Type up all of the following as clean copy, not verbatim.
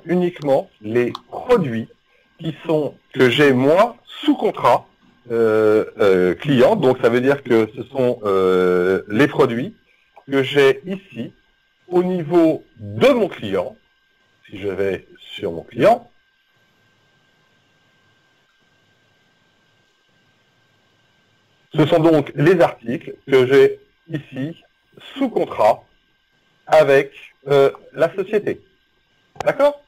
uniquement les produits que j'ai moi sous contrat client. Donc ça veut dire que ce sont les produits que j'ai ici au niveau de mon client. Si je vais sur mon client, ce sont donc les articles que j'ai ici sous contrat avec la société. D'accord?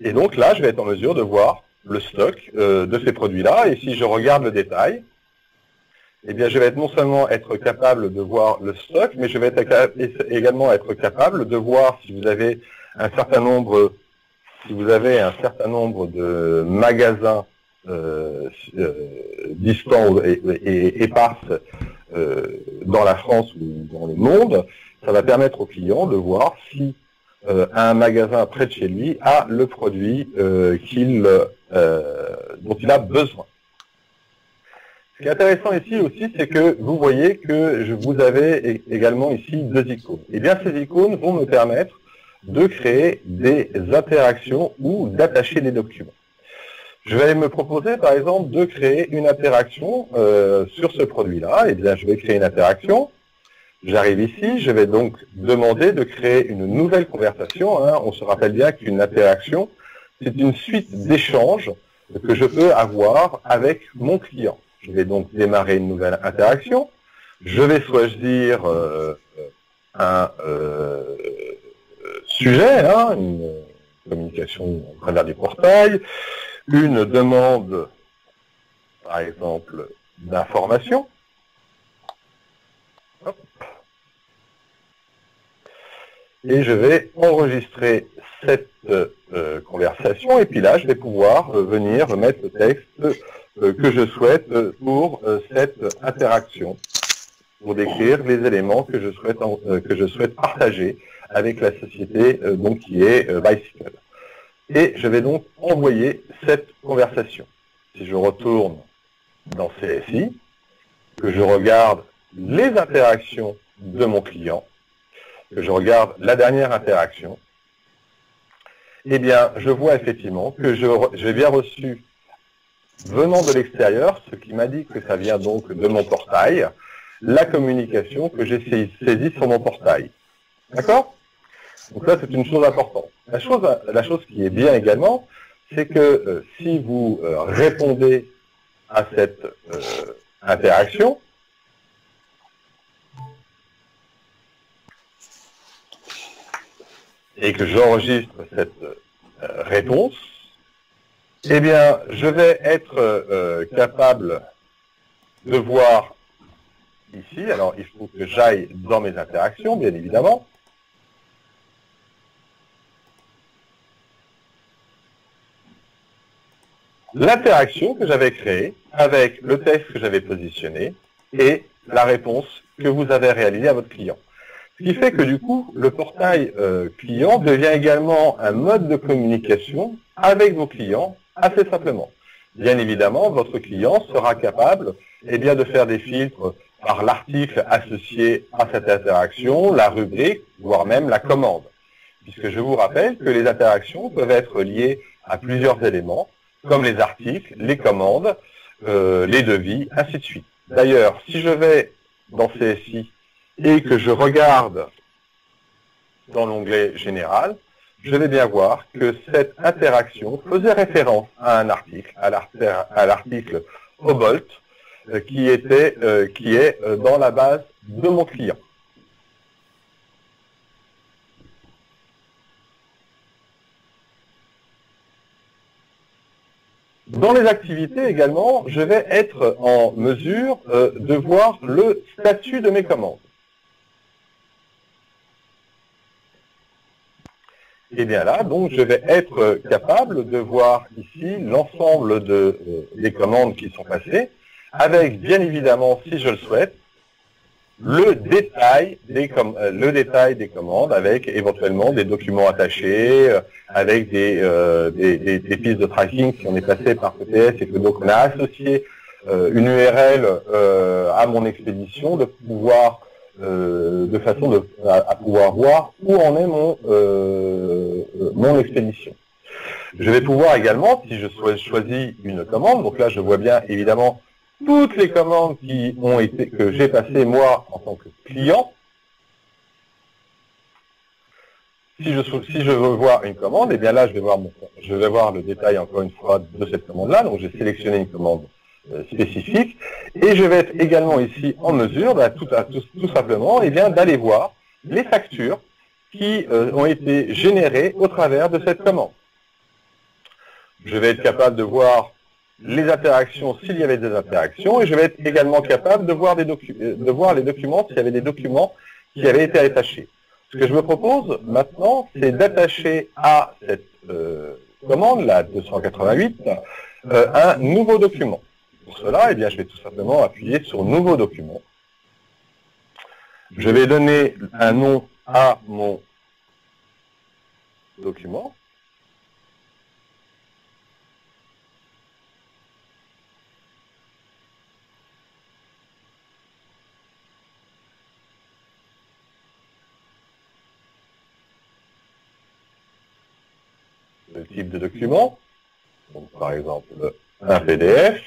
Et donc là, je vais être en mesure de voir le stock de ces produits-là. Et si je regarde le détail, eh bien, je vais non seulement être capable de voir le stock, mais je vais également être capable de voir si vous avez un certain nombre, de magasins distants et éparses dans la France ou dans le monde. Ça va permettre au client de voir si un magasin près de chez lui a le produit dont il a besoin. Ce qui est intéressant ici aussi, c'est que vous voyez que vous avez également ici deux icônes. Et bien, ces icônes vont me permettre de créer des interactions ou d'attacher des documents. Je vais me proposer, par exemple, de créer une interaction sur ce produit-là. Eh bien, je vais créer une interaction. J'arrive ici, je vais donc demander de créer une nouvelle conversation. On se rappelle bien qu'une interaction, c'est une suite d'échanges que je peux avoir avec mon client. Je vais donc démarrer une nouvelle interaction. Je vais choisir un sujet, une communication au travers du portail, une demande, par exemple, d'information. Et je vais enregistrer cette conversation, et puis là, je vais pouvoir venir mettre le texte que je souhaite pour cette interaction, pour décrire les éléments que je souhaite partager avec la société donc qui est Bicycle. Et je vais donc envoyer cette conversation. Si je retourne dans CSI, que je regarde les interactions de mon client, que je regarde la dernière interaction, eh bien, je vois effectivement que j'ai bien reçu, venant de l'extérieur, ce qui m'indique que ça vient donc de mon portail, la communication que j'ai saisie sur mon portail. D'accord? Donc ça, c'est une chose importante. La chose qui est bien également, c'est que si vous répondez à cette interaction, et que j'enregistre cette réponse, eh bien, je vais être capable de voir ici, alors il faut que j'aille dans mes interactions, bien évidemment, l'interaction que j'avais créée avec le texte que j'avais positionné et la réponse que vous avez réalisée à votre client. Ce qui fait que du coup, le portail client devient également un mode de communication avec vos clients assez simplement. Bien évidemment, votre client sera capable de faire des filtres par l'article associé à cette interaction, la rubrique, voire même la commande. Puisque je vous rappelle que les interactions peuvent être liées à plusieurs éléments, comme les articles, les commandes, les devis, ainsi de suite. D'ailleurs, si je vais dans CSI et que je regarde dans l'onglet général, je vais bien voir que cette interaction faisait référence à un article, à l'article Obolt, qui est dans la base de mon client. Dans les activités également, je vais être en mesure de voir le statut de mes commandes. Et bien là, donc, je vais être capable de voir ici l'ensemble des commandes qui sont passées, avec bien évidemment, si je le souhaite, le détail des commandes, avec éventuellement des documents attachés, avec des pistes de tracking si on est passé par PTS et que donc on a associé une URL à mon expédition, de pouvoir de façon à pouvoir voir où en est mon expédition. Je vais pouvoir également, si je choisis une commande, donc là je vois bien évidemment toutes les commandes que j'ai passées moi en tant que client. Si je veux voir une commande, et bien là je vais voir le détail encore une fois de cette commande-là. Donc j'ai sélectionné une commande spécifique et je vais être également ici en mesure, tout simplement, d'aller voir les factures qui ont été générées au travers de cette commande. Je vais être capable de voir les interactions s'il y avait des interactions et je vais être également capable de voir les documents s'il y avait des documents qui avaient été attachés. Ce que je me propose maintenant, c'est d'attacher à cette commande, la 288, un nouveau document. Pour cela, eh bien, je vais tout simplement appuyer sur Nouveau document. Je vais donner un nom à mon document. Le type de document, donc par exemple un PDF.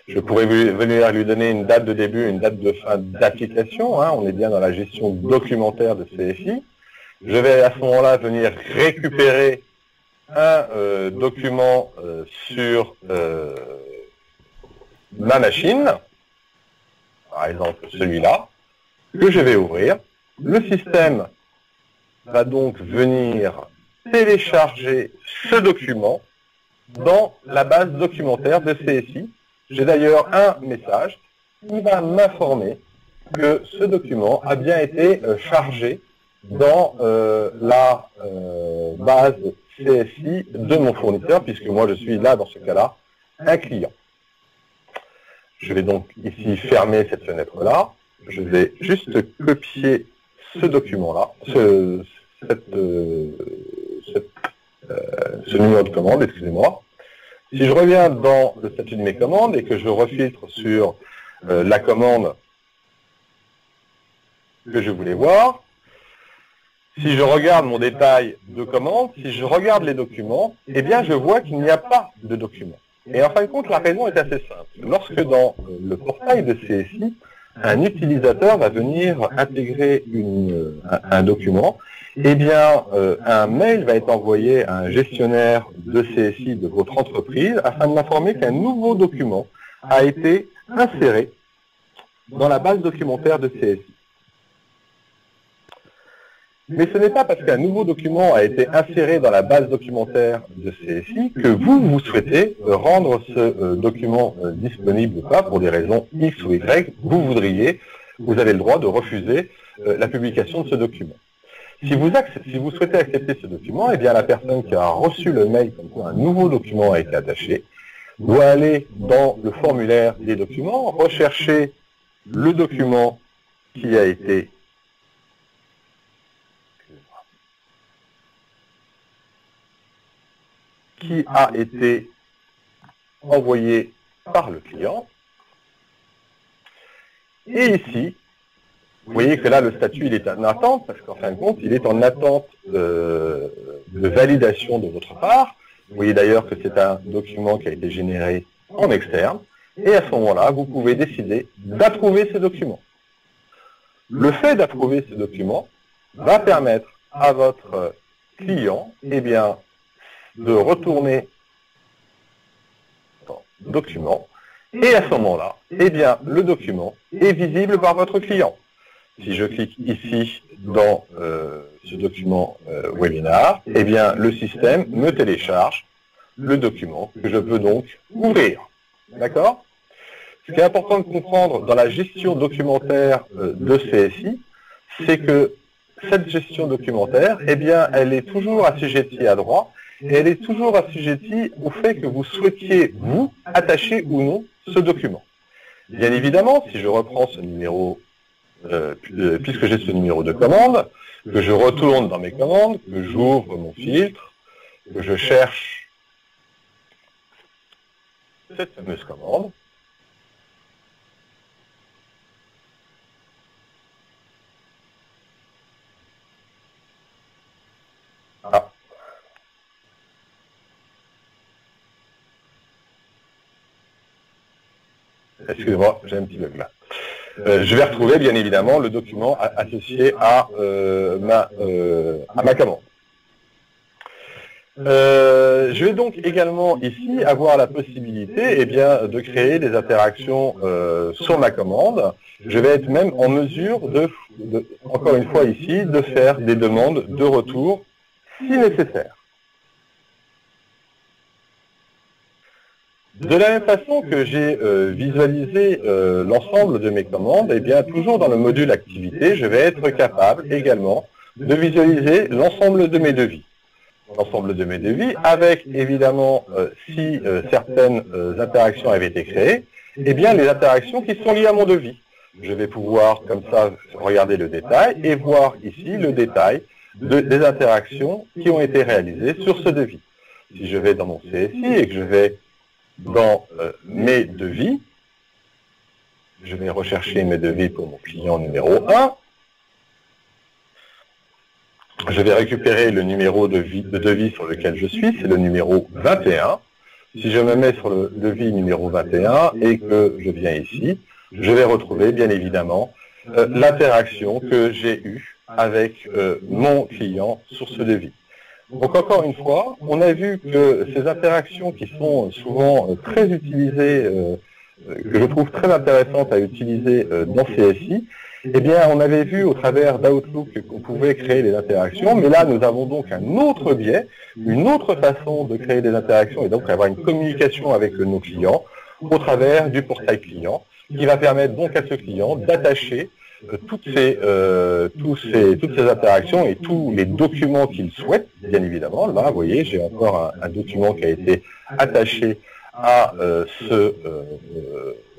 Je pourrais venir lui donner une date de début, une date de fin d'application. Hein. On est bien dans la gestion documentaire de CFI. Je vais à ce moment-là venir récupérer un document sur ma machine, par exemple celui-là, que je vais ouvrir. Le système va donc venir télécharger ce document dans la base documentaire de CSI. J'ai d'ailleurs un message qui va m'informer que ce document a bien été chargé dans la base CSI de mon fournisseur, puisque moi je suis là, dans ce cas-là, un client. Je vais donc ici fermer cette fenêtre-là. Je vais juste copier ce document-là, ce numéro de commande, excusez-moi. Si je reviens dans le statut de mes commandes et que je refiltre sur la commande que je voulais voir, si je regarde mon détail de commande, si je regarde les documents, eh bien je vois qu'il n'y a pas de documents. Et en fin de compte, la raison est assez simple. Lorsque dans le portail de CSI, un utilisateur va venir intégrer un document, eh bien, un mail va être envoyé à un gestionnaire de CSI de votre entreprise afin de l'informer qu'un nouveau document a été inséré dans la base documentaire de CSI. Mais ce n'est pas parce qu'un nouveau document a été inséré dans la base documentaire de CSI que vous souhaitez rendre ce document disponible ou pas pour des raisons X ou Y. Vous avez le droit de refuser la publication de ce document. Si vous souhaitez accepter ce document, eh bien la personne qui a reçu le mail comme quoi un nouveau document a été attaché doit aller dans le formulaire des documents, rechercher le document qui a été envoyé par le client. Et ici, vous voyez que là, le statut, il est en attente, parce qu'en fin de compte, il est en attente de validation de votre part. Vous voyez d'ailleurs que c'est un document qui a été généré en externe. Et à ce moment-là, vous pouvez décider d'approuver ce document. Le fait d'approuver ce document va permettre à votre client, eh bien, de retourner dans document. Et à ce moment-là, eh bien, le document est visible par votre client. Si je clique ici dans ce document webinar, eh bien, le système me télécharge le document que je peux donc ouvrir. D'accord? Ce qui est important de comprendre dans la gestion documentaire de CSI, c'est que cette gestion documentaire, eh bien, elle est toujours assujettie à droit et elle est toujours assujettie au fait que vous souhaitiez, vous, attacher ou non ce document. Bien évidemment, si je reprends ce numéro puisque j'ai ce numéro de commande, que je retourne dans mes commandes, que j'ouvre mon filtre, que je cherche cette fameuse commande. excusez-moi, j'ai un petit bug là. Je vais retrouver bien évidemment le document associé à ma commande. Je vais donc également ici avoir la possibilité de créer des interactions sur ma commande. Je vais être même en mesure encore une fois ici, de faire des demandes de retour si nécessaire. De la même façon que j'ai visualisé l'ensemble de mes commandes, toujours dans le module activité, je vais être capable également de visualiser l'ensemble de mes devis. L'ensemble de mes devis, avec évidemment, si certaines interactions avaient été créées, les interactions qui sont liées à mon devis. Je vais pouvoir, comme ça, regarder le détail et voir ici le détail des interactions qui ont été réalisées sur ce devis. Si je vais dans mon CSI et que je vais dans mes devis, je vais rechercher mes devis pour mon client numéro 1. Je vais récupérer le numéro de devis sur lequel je suis, c'est le numéro 21. Si je me mets sur le devis numéro 21 et que je viens ici, je vais retrouver bien évidemment l'interaction que j'ai eue avec mon client sur ce devis. Donc encore une fois, on a vu que ces interactions qui sont souvent très utilisées, que je trouve très intéressantes à utiliser dans CSI, on avait vu au travers d'Outlook qu'on pouvait créer des interactions, mais là nous avons donc un autre biais, une autre façon de créer des interactions et donc avoir une communication avec nos clients au travers du portail client, qui va permettre donc à ce client d'attacher toutes ces interactions et tous les documents qu'il souhaite, bien évidemment. Là, vous voyez, j'ai encore un document qui a été attaché à ce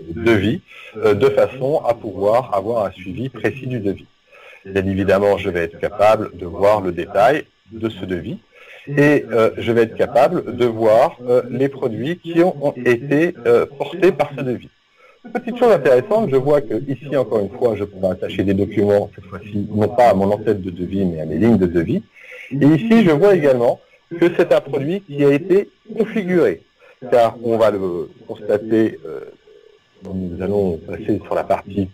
devis, de façon à pouvoir avoir un suivi précis du devis. Bien évidemment, je vais être capable de voir le détail de ce devis et je vais être capable de voir les produits qui ont été portés par ce devis. Petite chose intéressante, je vois que ici, encore une fois, je pourrais attacher des documents, cette fois-ci, non pas à mon en-tête de devis, mais à mes lignes de devis. Et ici, je vois également que c'est un produit qui a été configuré, car on va le constater, nous allons passer sur la partie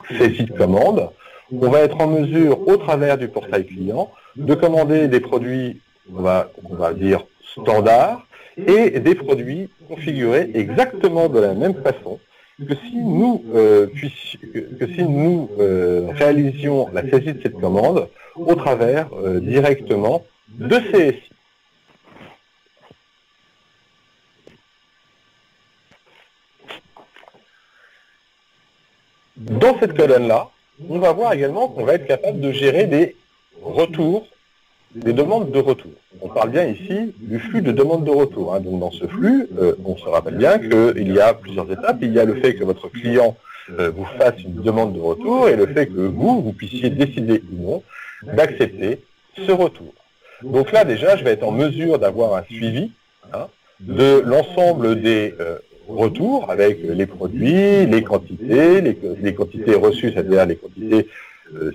CSI de commande. On va être en mesure, au travers du portail client, de commander des produits, on va dire, standards, et des produits configurés exactement de la même façon que si nous, réalisions la saisie de cette commande au travers directement de CSI. Dans cette colonne-là, on va voir également qu'on va être capable de gérer des retours, des demandes de retour. On parle bien ici du flux de demandes de retour. Hein. Donc dans ce flux, on se rappelle bien qu'il y a plusieurs étapes. Il y a le fait que votre client vous fasse une demande de retour et le fait que vous puissiez décider ou non d'accepter ce retour. Donc là déjà, je vais être en mesure d'avoir un suivi de l'ensemble des retours avec les produits, les quantités reçues, c'est-à-dire les quantités.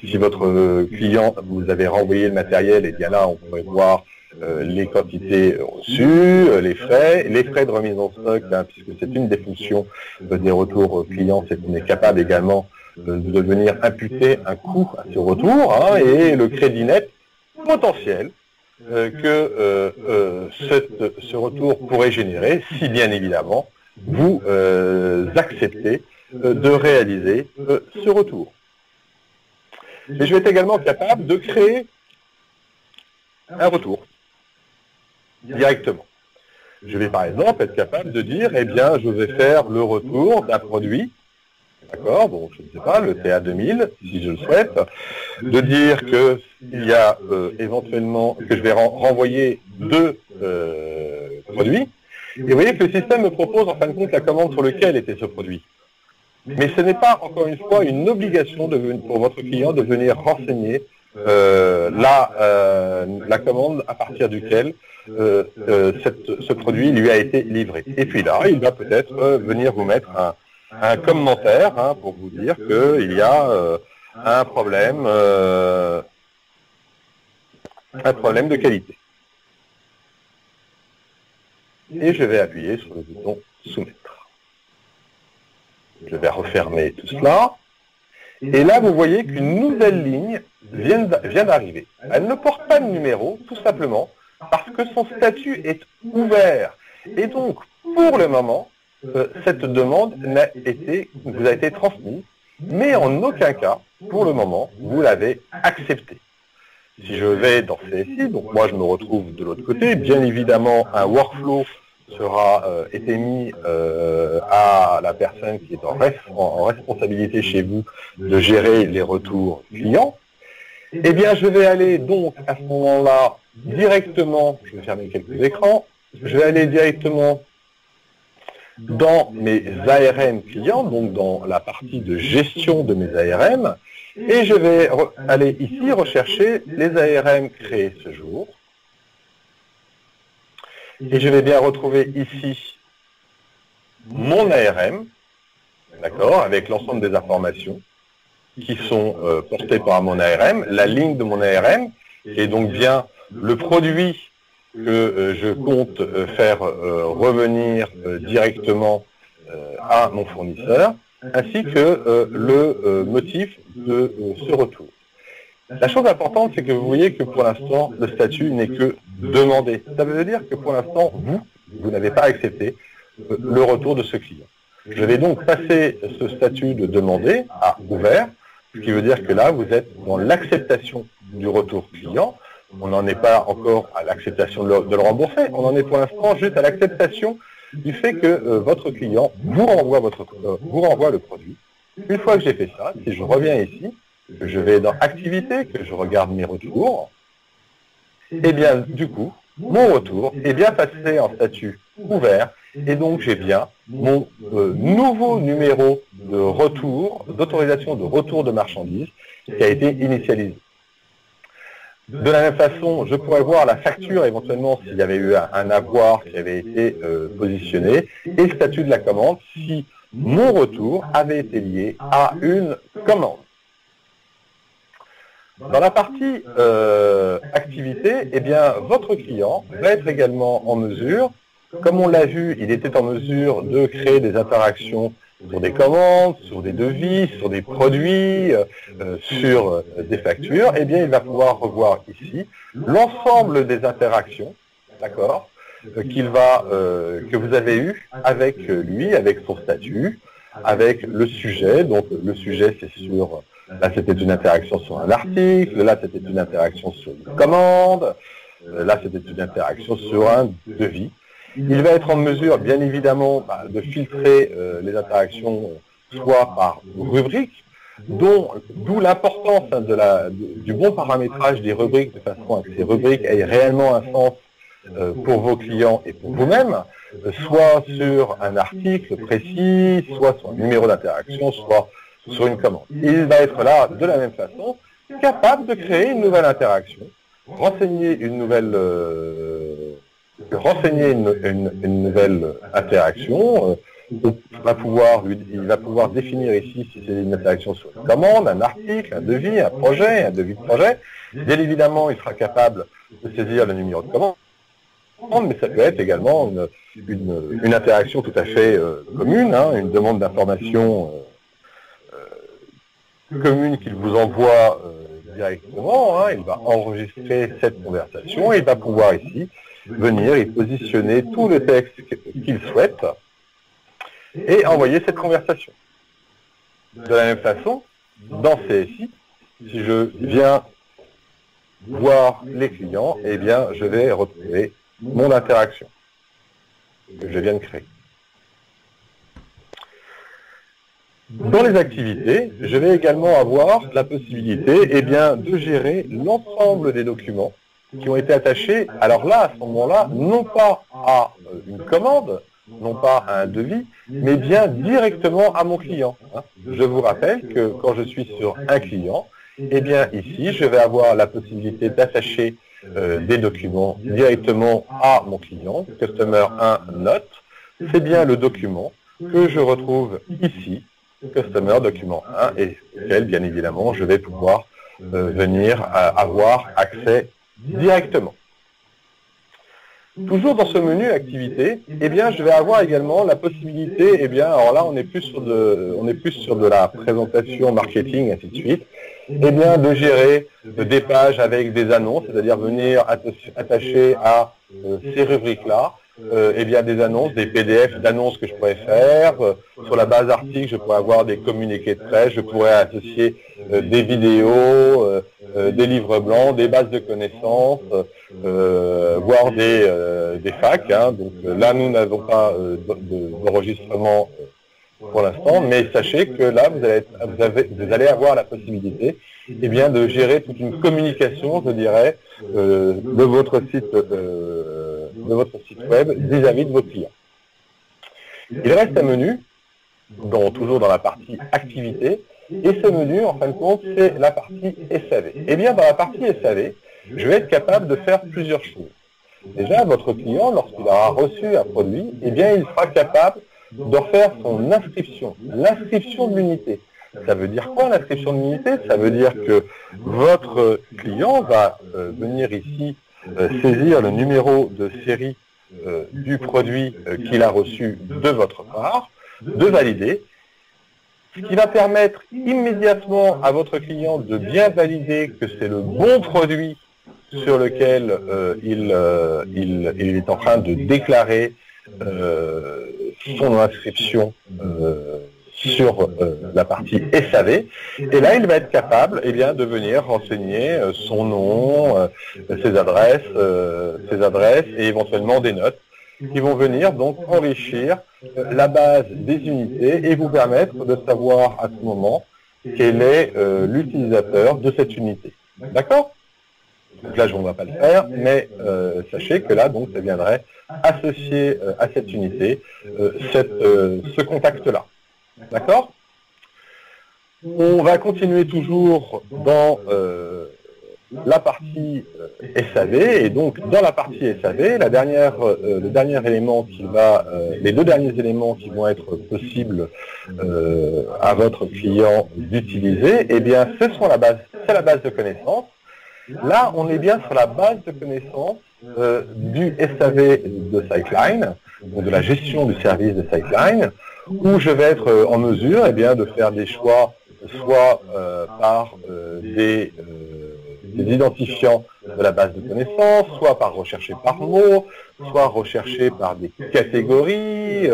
Si votre client vous avez renvoyé le matériel, et bien là on pourrait voir les quantités reçues, les frais de remise en stock, puisque c'est une des fonctions des retours clients, c'est qu'on est capable également de venir imputer un coût à ce retour, et le crédit net potentiel que ce retour pourrait générer, si bien évidemment vous acceptez de réaliser ce retour. Et je vais être également capable de créer un retour directement. Je vais par exemple être capable de dire, je vais faire le retour d'un produit, d'accord, donc je ne sais pas, le TA2000, si je le souhaite, de dire que il y a éventuellement, que je vais renvoyer 2 produits, et vous voyez que le système me propose en fin de compte la commande sur laquelle était ce produit. Mais ce n'est pas, encore une fois, une obligation pour votre client de venir renseigner la commande à partir duquel ce produit lui a été livré. Et puis là, il va peut-être venir vous mettre un commentaire pour vous dire qu'il y a un problème de qualité. Et je vais appuyer sur le bouton « Soumettre ». Je vais refermer tout cela. Et là, vous voyez qu'une nouvelle ligne vient d'arriver. Elle ne porte pas de numéro, tout simplement, parce que son statut est ouvert. Et donc, pour le moment, cette demande vous a été transmise, mais en aucun cas, pour le moment, vous l'avez acceptée. Si je vais dans CSI, donc moi je me retrouve de l'autre côté, bien évidemment un workflow sera été mis à la personne qui est en responsabilité chez vous de gérer les retours clients. Eh bien je vais aller donc à ce moment-là directement, je vais fermer quelques écrans, je vais aller directement dans mes ARM clients, donc dans la partie de gestion de mes ARM, et je vais aller ici rechercher les ARM créés ce jour. Et je vais bien retrouver ici mon ARM, d'accord, avec l'ensemble des informations qui sont portées par mon ARM, la ligne de mon ARM, qui est donc bien le produit que je compte faire revenir directement à mon fournisseur, ainsi que le motif de ce retour. La chose importante, c'est que vous voyez que pour l'instant, le statut n'est que demandé. Ça veut dire que pour l'instant, vous n'avez pas accepté le retour de ce client. Je vais donc passer ce statut de demandé à ouvert, ce qui veut dire que là, vous êtes dans l'acceptation du retour client. On n'en est pas encore à l'acceptation de le rembourser, on en est pour l'instant juste à l'acceptation du fait que votre client vous renvoie le produit. Une fois que j'ai fait ça, si je reviens ici, que je vais dans Activité, que je regarde mes retours, et bien du coup, mon retour est bien passé en statut ouvert, et donc j'ai bien mon nouveau numéro de retour, d'autorisation de retour de marchandises, qui a été initialisé. De la même façon, je pourrais voir la facture éventuellement s'il y avait eu un avoir qui avait été positionné, et le statut de la commande si mon retour avait été lié à une commande. Dans la partie activité, eh bien, votre client va être également en mesure, comme on l'a vu, il était en mesure de créer des interactions sur des commandes, sur des devis, sur des produits, sur des factures, eh bien, il va pouvoir revoir ici l'ensemble des interactions, d'accord, que vous avez eues avec lui, avec son statut, avec le sujet. Donc, le sujet, c'est sur, là, c'était une interaction sur un article, là, c'était une interaction sur une commande, là, c'était une interaction sur un devis. Il va être en mesure, bien évidemment, de filtrer les interactions soit par rubrique, d'où l'importance du bon paramétrage des rubriques, de façon à que ces rubriques aient réellement un sens pour vos clients et pour vous-même, soit sur un article précis, soit sur un numéro d'interaction, soit sur une commande. Il va être là, de la même façon, capable de créer une nouvelle interaction, renseigner une nouvelle interaction. Il va pouvoir définir ici si c'est une interaction sur une commande, un article, un devis, un projet, un devis de projet. Bien évidemment, il sera capable de saisir le numéro de commande, mais ça peut être également une interaction tout à fait commune, hein, une demande d'information commune qu'il vous envoie directement. Hein. Il va enregistrer cette conversation et il va pouvoir ici venir et positionner tout le texte qu'il souhaite et envoyer cette conversation. De la même façon, dans CSI, si je viens voir les clients, eh bien, je vais retrouver mon interaction que je viens de créer. Dans les activités, je vais également avoir la possibilité eh bien, de gérer l'ensemble des documents qui ont été attachés, alors là, à ce moment-là, non pas à une commande, non pas à un devis, mais bien directement à mon client. Je vous rappelle que quand je suis sur un client, eh bien ici, je vais avoir la possibilité d'attacher des documents directement à mon client, Customer 1 Note. C'est bien le document que je retrouve ici, Customer Document 1, et auquel, bien évidemment, je vais pouvoir venir avoir accès directement. Toujours dans ce menu activité, eh bien, je vais avoir également la possibilité, eh bien, alors là, on est plus sur de la présentation marketing, ainsi de suite, eh bien, de gérer des pages avec des annonces, c'est-à-dire venir attacher à ces rubriques-là, eh bien, des annonces, des PDF d'annonces que je pourrais faire. Sur la base article, je pourrais avoir des communiqués de presse, je pourrais associer des vidéos, des livres blancs, des bases de connaissances, voire des facs. Hein. Donc là, nous n'avons pas d'enregistrement pour l'instant, mais sachez que là, vous allez avoir la possibilité eh bien, de gérer toute une communication, je dirais, de votre site web vis-à-vis de vos clients. Il reste un menu, toujours dans la partie activité, et ce menu, en fin de compte, c'est la partie SAV. Eh bien, dans la partie SAV, je vais être capable de faire plusieurs choses. Déjà, votre client, lorsqu'il aura reçu un produit, eh bien, il sera capable de refaire son inscription, l'inscription de l'unité. Ça veut dire quoi l'inscription de l'unité? Ça veut dire que votre client va venir ici saisir le numéro de série du produit qu'il a reçu de votre part, de valider, ce qui va permettre immédiatement à votre client de bien valider que c'est le bon produit sur lequel il est en train de déclarer son inscription sur la partie SAV. Et là, il va être capable eh bien, de venir renseigner son nom, ses adresses et éventuellement des notes qui vont venir donc enrichir la base des unités et vous permettre de savoir à ce moment quel est l'utilisateur de cette unité. D'accord? Donc là, je ne vais pas le faire, mais sachez que là, donc, ça viendrait associer à cette unité ce contact-là. D'accord? On va continuer toujours dans la partie SAV, et donc dans la partie SAV, les deux derniers éléments qui vont être possibles à votre client d'utiliser, eh bien, c'est la base de connaissances. Là, on est bien sur la base de connaissances du SAV de Sightline, donc de la gestion du service de Sightline, où je vais être en mesure eh bien, de faire des choix, soit par des identifiants de la base de connaissances, soit par rechercher par mot, soit rechercher par des catégories,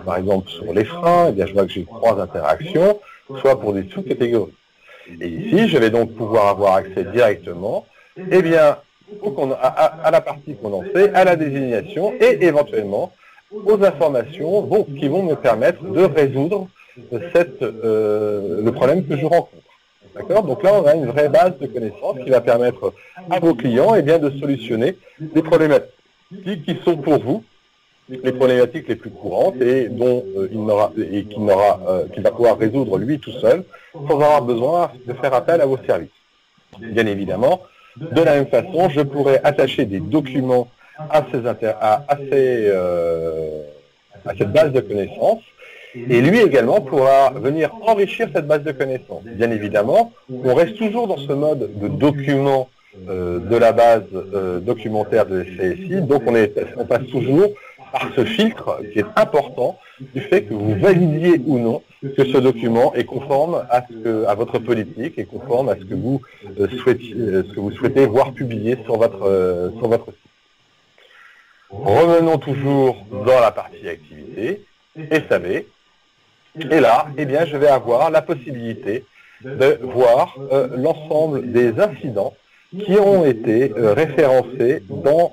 par exemple sur les freins, eh bien, je vois que j'ai 3 interactions, soit pour des sous-catégories. Et ici, je vais donc pouvoir avoir accès directement eh bien, à la partie condensée, à la désignation et éventuellement aux informations qui vont me permettre de résoudre le problème que je rencontre. D'accord? Donc là, on a une vraie base de connaissances qui va permettre à vos clients eh bien, de solutionner des problématiques qui sont pour vous les problématiques les plus courantes et dont qu'il va pouvoir résoudre lui tout seul sans avoir besoin de faire appel à vos services. Bien évidemment, de la même façon, je pourrais attacher des documents à cette base de connaissances et lui également pourra venir enrichir cette base de connaissances. Bien évidemment, on reste toujours dans ce mode de document de la base documentaire de CSI, donc on passe toujours par ce filtre qui est important du fait que vous validiez ou non que ce document est conforme à votre politique et conforme à ce que vous souhaitez voir publié sur votre site. Revenons toujours dans la partie activité, SAV, et là, eh bien, je vais avoir la possibilité de voir l'ensemble des incidents qui ont été référencés dans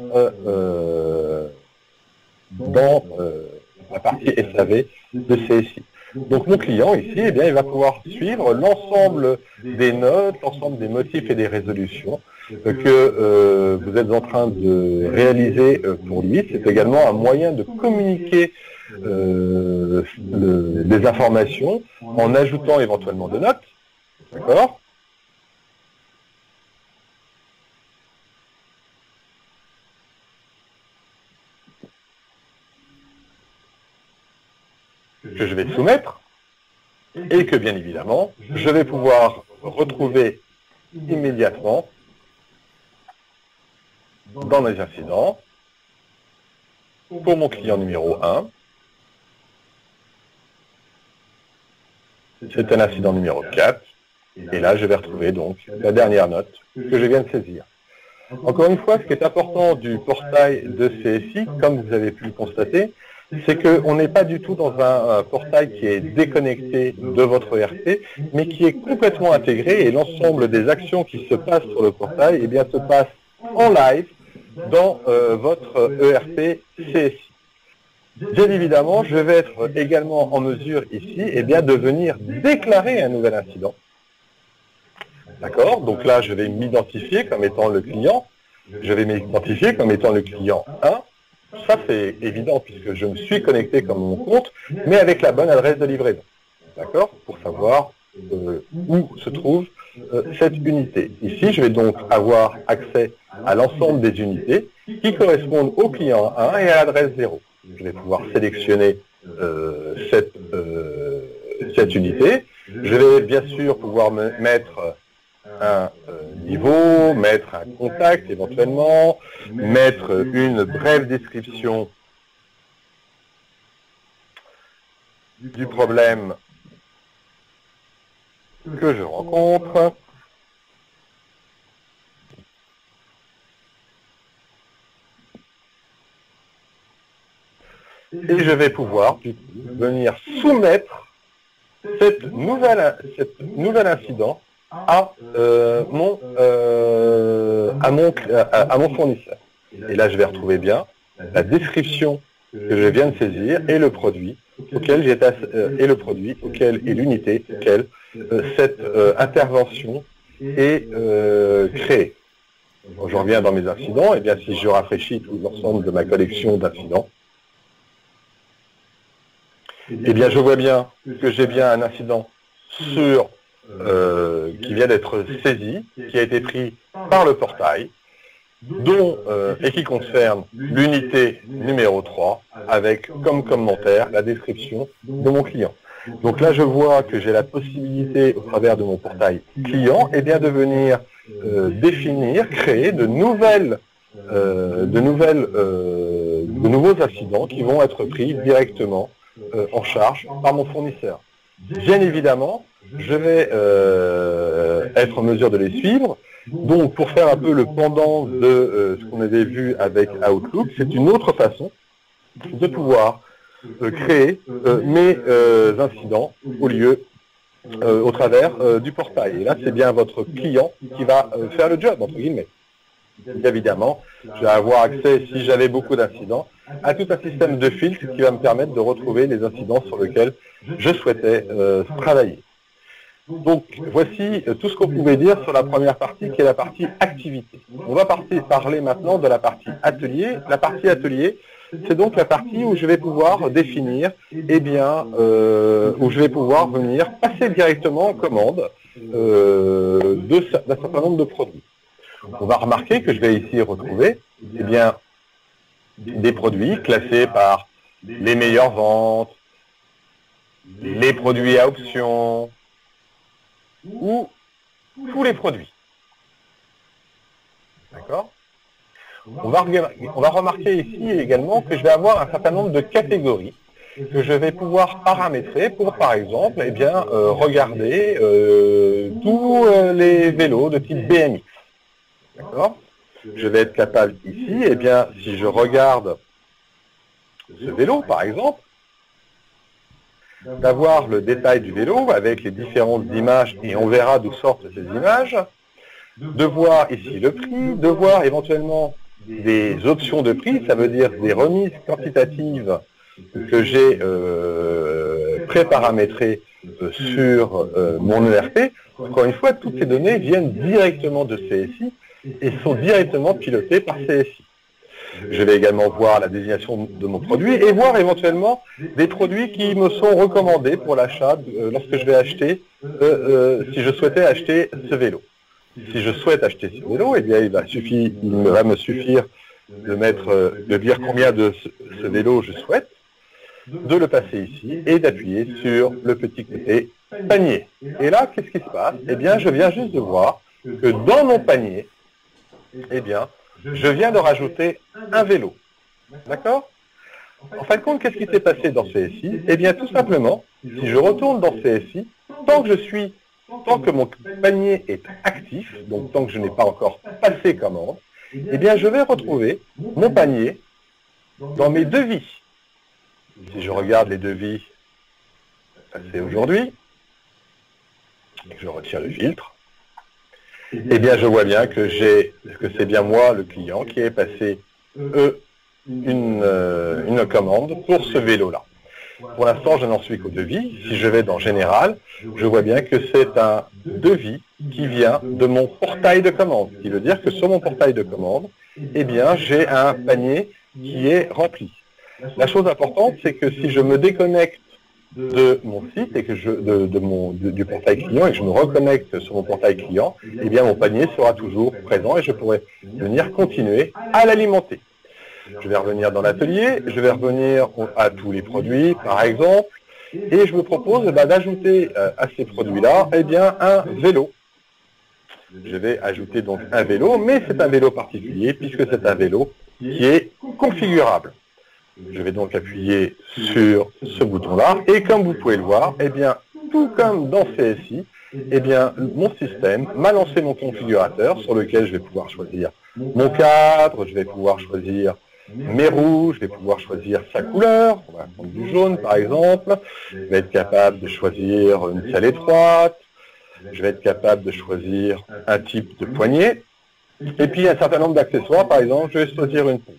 la partie SAV de CSI. Donc mon client ici, eh bien, il va pouvoir suivre l'ensemble des notes, l'ensemble des motifs et des résolutions que vous êtes en train de réaliser pour lui. C'est également un moyen de communiquer des informations en ajoutant éventuellement des notes. D'accord ? Que je vais soumettre et que bien évidemment je vais pouvoir retrouver immédiatement dans mes incidents pour mon client numéro 1. C'est un incident numéro 4. Et là, je vais retrouver donc la dernière note que je viens de saisir. Encore une fois, ce qui est important du portail de CSI, comme vous avez pu le constater, c'est qu'on n'est pas du tout dans un portail qui est déconnecté de votre ERP, mais qui est complètement intégré et l'ensemble des actions qui se passent sur le portail eh bien, se passent en live dans votre ERP CSI. Bien évidemment, je vais être également en mesure ici eh bien, de venir déclarer un nouvel incident. D'accord? Donc là, je vais m'identifier comme étant le client. Je vais m'identifier comme étant le client 1. Ça, c'est évident puisque je me suis connecté comme mon compte, mais avec la bonne adresse de livraison. D'accord? Pour savoir où se trouve cette unité. Ici, je vais donc avoir accès à l'ensemble des unités qui correspondent au client 1 et à l'adresse 0. Je vais pouvoir sélectionner cette unité. Je vais bien sûr pouvoir mettre un niveau, mettre un contact éventuellement, mettre une brève description du problème que je rencontre. Et je vais pouvoir venir soumettre cette nouvel incident à mon fournisseur. Et là, je vais retrouver bien la description que je viens de saisir et le produit auquel et l'unité auquel cette intervention est créée. Quand je reviens dans mes incidents, et bien si je rafraîchis tout l'ensemble de ma collection d'incidents, eh bien je vois bien que j'ai bien un incident sur qui vient d'être saisi, qui a été pris par le portail, et qui concerne l'unité numéro 3, avec comme commentaire la description de mon client. Donc là, je vois que j'ai la possibilité, au travers de mon portail client, eh bien, de venir définir, créer de nouveaux incidents qui vont être pris directement en charge par mon fournisseur. Bien évidemment, je vais être en mesure de les suivre. Donc, pour faire un peu le pendant de ce qu'on avait vu avec Outlook, c'est une autre façon de pouvoir créer mes incidents au travers du portail. Et là, c'est bien votre client qui va faire le job, entre guillemets. Bien évidemment, je vais avoir accès, si j'avais beaucoup d'incidents, à tout un système de filtres qui va me permettre de retrouver les incidents sur lesquels je souhaitais travailler. Donc, voici tout ce qu'on pouvait dire sur la première partie, qui est la partie activité. On va parler maintenant de la partie atelier. La partie atelier, c'est donc la partie où je vais pouvoir définir, eh bien, où je vais pouvoir venir passer directement en commande d'un certain nombre de produits. On va remarquer que je vais ici retrouver, eh bien, des produits classés par les meilleures ventes, les produits à option, ou tous les produits. D'accord ? On va remarquer ici également que je vais avoir un certain nombre de catégories que je vais pouvoir paramétrer pour, par exemple, eh bien, regarder tous les vélos de type BMX. D'accord ? Je vais être capable ici, eh bien, si je regarde ce vélo, par exemple, d'avoir le détail du vélo avec les différentes images, et on verra d'où sortent ces images, de voir ici le prix, de voir éventuellement des options de prix, ça veut dire des remises quantitatives que j'ai pré-paramétrées sur mon ERP. Encore une fois, toutes ces données viennent directement de CSI et sont directement pilotées par CSI. Je vais également voir la désignation de mon produit et voir éventuellement des produits qui me sont recommandés pour l'achat lorsque je vais acheter, si je souhaitais acheter ce vélo. Si je souhaite acheter ce vélo, eh bien, il va me suffire de dire combien de ce vélo je souhaite, de le passer ici et d'appuyer sur le petit côté panier. Et là, qu'est-ce qui se passe? Eh bien, je viens juste de voir que dans mon panier, eh bien, je viens de rajouter un vélo. D'accord? En fin de compte, qu'est-ce qui s'est passé dans CSI? Eh bien, tout simplement, si je retourne dans CSI, tant que mon panier est actif, donc tant que je n'ai pas encore passé commande, eh bien, je vais retrouver mon panier dans mes devis. Si je regarde les devis passés aujourd'hui, et que je retire le filtre, eh bien, je vois bien que c'est bien moi, le client, qui ai passé une commande pour ce vélo-là. Pour l'instant, je n'en suis qu'au devis. Si je vais dans Général, je vois bien que c'est un devis qui vient de mon portail de commande. Ce qui veut dire que sur mon portail de commande, eh bien, j'ai un panier qui est rempli. La chose importante, c'est que si je me déconnecte de mon site et que du portail client et que je me reconnecte sur mon portail client, eh bien, mon panier sera toujours présent et je pourrai venir continuer à l'alimenter. Je vais revenir dans l'atelier, je vais revenir à tous les produits, par exemple, et je me propose d'ajouter à ces produits-là, eh bien, un vélo. Je vais ajouter donc un vélo, mais c'est un vélo particulier, puisque c'est un vélo qui est configurable. Je vais donc appuyer sur ce bouton-là, et comme vous pouvez le voir, eh bien, tout comme dans CSI, eh bien, mon système m'a lancé mon configurateur sur lequel je vais pouvoir choisir mon cadre, je vais pouvoir choisir mes roues, je vais pouvoir choisir sa couleur, on va prendre du jaune par exemple, je vais être capable de choisir une selle étroite, je vais être capable de choisir un type de poignée, et puis un certain nombre d'accessoires, par exemple, je vais choisir une pompe.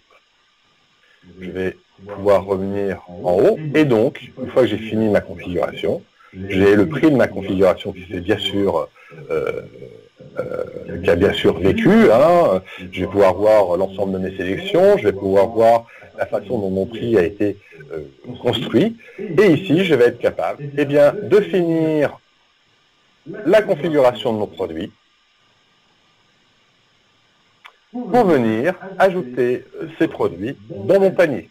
Je vais pouvoir revenir en haut, et donc, une fois que j'ai fini ma configuration, j'ai le prix de ma configuration qui fait bien sûr qui a bien sûr vécu, hein. Je vais pouvoir voir l'ensemble de mes sélections, je vais pouvoir voir la façon dont mon prix a été construit, et ici je vais être capable eh bien, de finir la configuration de mon produit pour venir ajouter ces produits dans mon panier.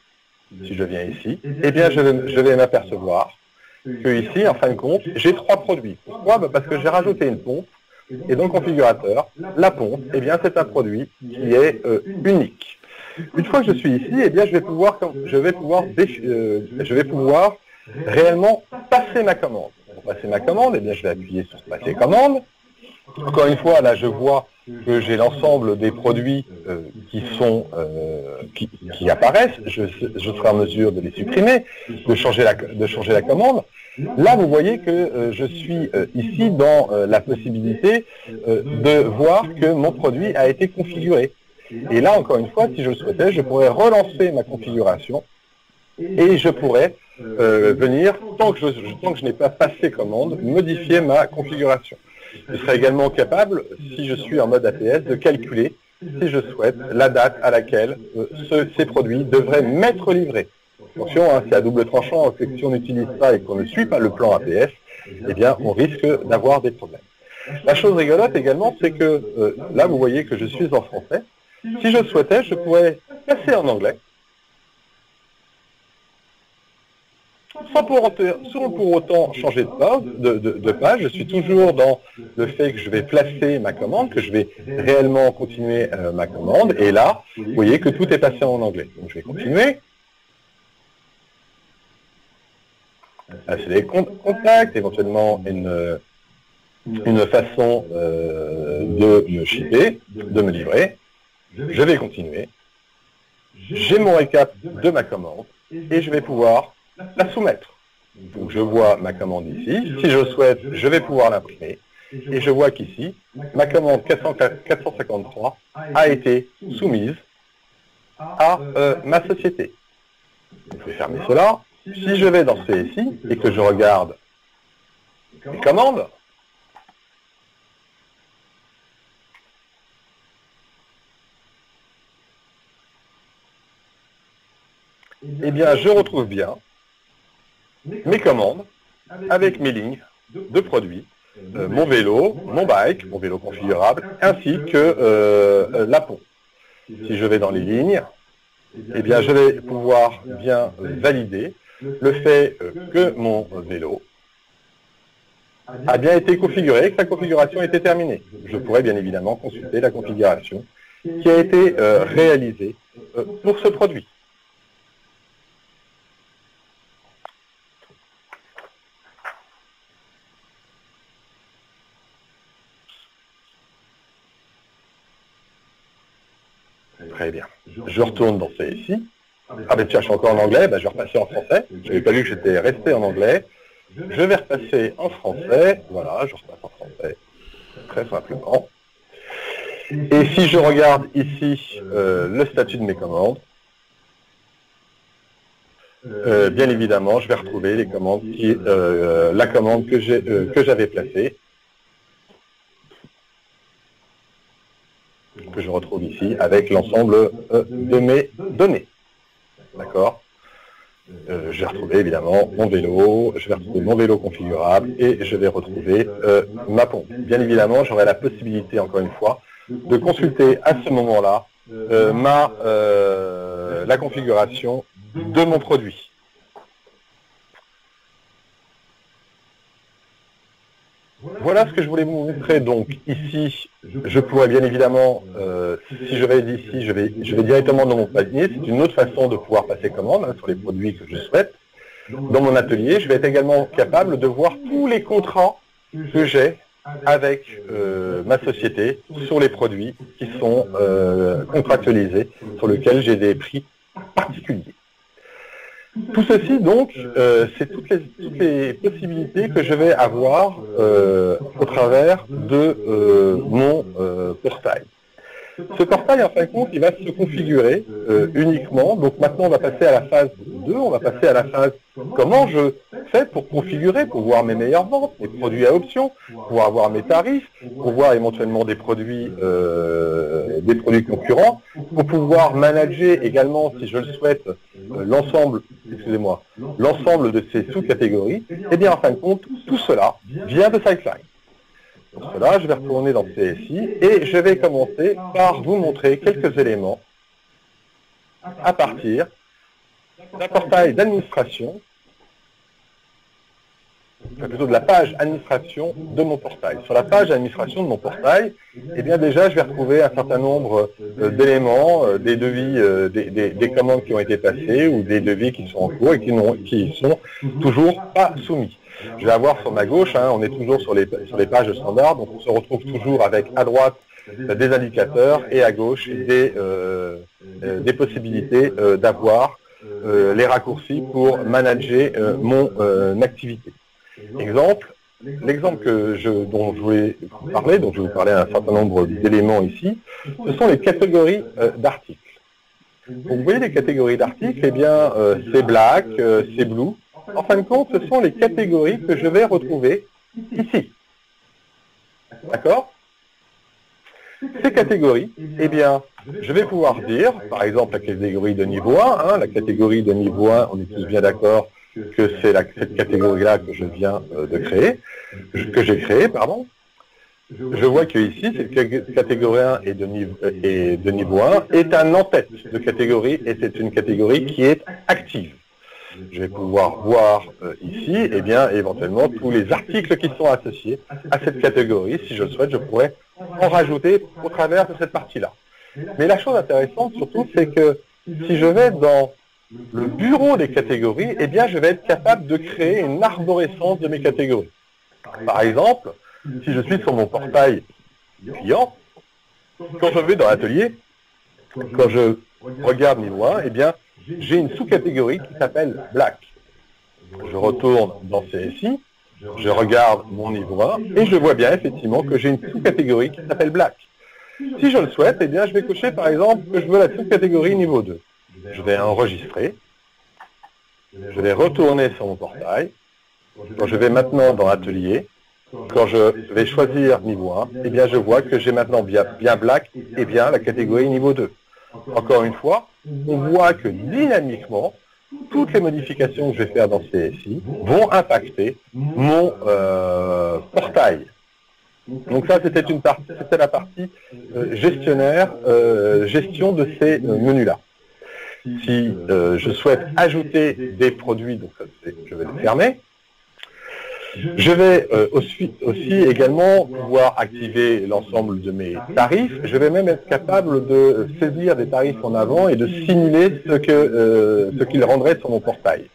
Si je viens ici, eh bien je vais m'apercevoir que ici, en fin de compte, j'ai 3 produits. Pourquoi? Parce que j'ai rajouté une pompe, et dans le configurateur, la pompe, eh bien, c'est un produit qui est unique. Une fois que je suis ici, eh bien, je vais pouvoir réellement passer ma commande. Pour passer ma commande, eh bien, je vais appuyer sur passer commande. Encore une fois, là, je vois que j'ai l'ensemble des produits qui apparaissent. Je serai en mesure de les supprimer, de changer la commande. Là, vous voyez que je suis ici dans la possibilité de voir que mon produit a été configuré. Et là, encore une fois, si je le souhaitais, je pourrais relancer ma configuration et je pourrais venir, tant que je n'ai pas passé commande, modifier ma configuration. Je serai également capable, si je suis en mode APS, de calculer, si je souhaite, la date à laquelle ces produits devraient m'être livrés. Attention, hein, c'est à double tranchant, si on n'utilise pas et qu'on ne suit pas le plan APS, eh bien, on risque d'avoir des problèmes. La chose rigolote également, c'est que là, vous voyez que je suis en français. Si je souhaitais, je pourrais passer en anglais, sans pour autant changer de page. Je suis toujours dans le fait que je vais placer ma commande, que je vais réellement continuer ma commande. Et là, vous voyez que tout est passé en anglais. Donc, je vais continuer. Là, c'est les contacts, éventuellement une façon de me shipper, de me livrer. Je vais continuer. J'ai mon récap de ma commande et je vais pouvoir la soumettre. Donc je vois ma commande ici. Si je souhaite, je vais pouvoir l'imprimer. Et je vois qu'ici, ma commande 453 a été soumise à ma société. Je vais fermer cela. Si je vais dans CSI et que je regarde les commandes, eh bien, je retrouve bien mes commandes avec mes lignes de produits, mon vélo, mon bike, mon vélo configurable, ainsi que la pompe. Si je vais dans les lignes, eh bien, je vais pouvoir bien valider le fait que mon vélo a bien été configuré, que sa configuration a été terminée. Je pourrais bien évidemment consulter la configuration qui a été réalisée pour ce produit. je retourne dans CSI. Ah ben tiens, je suis encore en anglais, ben, je vais repasser en français. Je n'avais pas vu que j'étais resté en anglais. Je vais repasser en français. Voilà, je repasse en français. Très simplement. Et si je regarde ici le statut de mes commandes, bien évidemment, je vais retrouver les commandes la commande que j'avais placée, que je retrouve ici avec l'ensemble de mes données. D'accord. Je vais retrouver évidemment mon vélo, je vais retrouver mon vélo configurable et je vais retrouver ma pompe. Bien évidemment, j'aurai la possibilité, encore une fois, de consulter à ce moment-là la configuration de mon produit. Voilà ce que je voulais vous montrer. Donc ici, je pourrais bien évidemment, si je vais d'ici, je vais directement dans mon panier. C'est une autre façon de pouvoir passer commande sur les produits que je souhaite. Dans mon atelier, je vais être également capable de voir tous les contrats que j'ai avec ma société sur les produits qui sont contractualisés, sur lesquels j'ai des prix particuliers. Tout ceci, donc, c'est toutes les possibilités que je vais avoir au travers de mon portail. Ce portail, en fin de compte, il va se configurer uniquement. Donc maintenant, on va passer à la phase 2, on va passer à la phase comment je fais pour configurer, pour voir mes meilleures ventes, mes produits à option, pour avoir mes tarifs, pour voir éventuellement des produits concurrents, pour pouvoir manager également, si je le souhaite, l'ensemble de ces sous-catégories. Et bien, en fin de compte, tout cela vient de Sightline. Pour cela, je vais retourner dans CSI et je vais commencer par vous montrer quelques éléments à partir d'un portail d'administration, plutôt de la page administration de mon portail. Sur la page administration de mon portail, eh bien déjà, je vais retrouver un certain nombre d'éléments, des devis, des commandes qui ont été passées ou des devis qui sont en cours et qui sont toujours pas soumis. Je vais avoir sur ma gauche, on est toujours sur les pages standards, donc on se retrouve toujours avec à droite des indicateurs et à gauche des possibilités d'avoir les raccourcis pour manager mon activité. L'exemple dont je voulais vous parler, donc je vais vous parler d'un certain nombre d'éléments ici, ce sont les catégories d'articles. Donc vous voyez les catégories d'articles, eh bien c'est black, c'est blue. En fin de compte, ce sont les catégories que je vais retrouver ici. D'accord? Ces catégories, eh bien, je vais pouvoir dire, par exemple, la catégorie de niveau 1, la catégorie de niveau 1, on est tous bien d'accord que c'est cette catégorie-là que je viens de créer, que j'ai créée, pardon. Je vois que ici, cette catégorie 1 et de niveau 1 est un en-tête de catégorie et c'est une catégorie qui est active. Je vais pouvoir voir ici, eh bien, éventuellement, tous les articles qui sont associés à cette catégorie. Si je le souhaite, je pourrais en rajouter au travers de cette partie-là. Mais la chose intéressante, surtout, c'est que si je vais dans le bureau des catégories, eh bien, je vais être capable de créer une arborescence de mes catégories. Par exemple, si je suis sur mon portail client, quand je vais dans l'atelier, quand je regarde niveau 1, eh bien, j'ai une sous-catégorie qui s'appelle Black. Je retourne dans CSI, je regarde mon niveau 1 et je vois bien effectivement que j'ai une sous-catégorie qui s'appelle Black. Si je le souhaite, eh bien, je vais cocher par exemple que je veux la sous-catégorie niveau 2. Je vais enregistrer, je vais retourner sur mon portail. Quand je vais maintenant dans Atelier, quand je vais choisir niveau 1, eh bien, je vois que j'ai maintenant bien Black et bien la catégorie niveau 2. Encore une fois, on voit que dynamiquement, toutes les modifications que je vais faire dans CSI vont impacter mon portail. Donc ça, c'était la partie gestionnaire, gestion de ces menus-là. Si je souhaite ajouter des produits, donc ça, je vais le fermer. Je vais aussi également pouvoir activer l'ensemble de mes tarifs. Je vais même être capable de saisir des tarifs en avant et de simuler ce qu'il rendrait sur mon portail.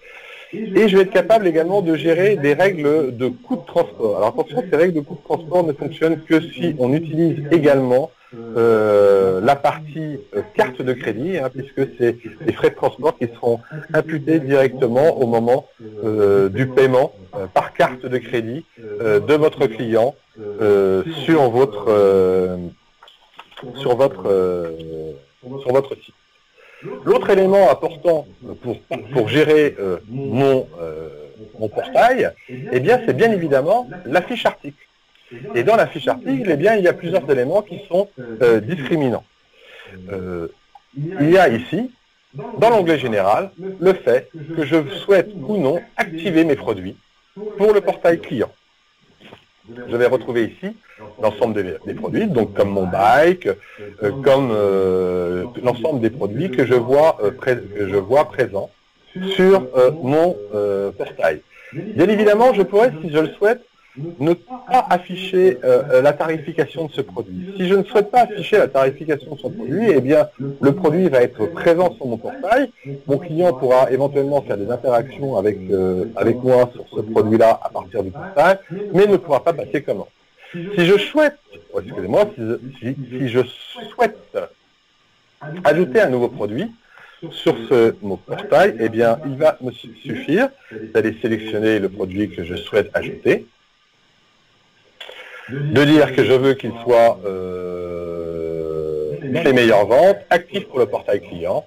Et je vais être capable également de gérer des règles de coût de transport. Alors attention, ces règles de coût de transport ne fonctionnent que si on utilise également la partie carte de crédit, hein, puisque c'est les frais de transport qui seront imputés directement au moment du paiement par carte de crédit de votre client sur votre site. L'autre élément important pour gérer mon portail, eh bien, c'est bien évidemment la fiche article. Et dans la fiche article, eh bien, il y a plusieurs éléments qui sont discriminants. Il y a ici, dans l'onglet général, le fait que je souhaite ou non activer mes produits pour le portail client. Je vais retrouver ici l'ensemble des produits, donc comme mon bike, comme l'ensemble des produits que je vois présents sur mon portail. Bien évidemment, je pourrais, si je le souhaite, ne pas afficher la tarification de ce produit. Si je ne souhaite pas afficher la tarification de son produit, eh bien, le produit va être présent sur mon portail. Mon client pourra éventuellement faire des interactions avec moi sur ce produit-là à partir du portail, mais ne pourra pas passer commande. Si je souhaite, si je souhaite ajouter un nouveau produit sur mon portail, eh bien, il va me suffire d'aller sélectionner le produit que je souhaite ajouter, de dire que je veux qu'il soit dans les meilleures ventes, actif pour le portail client,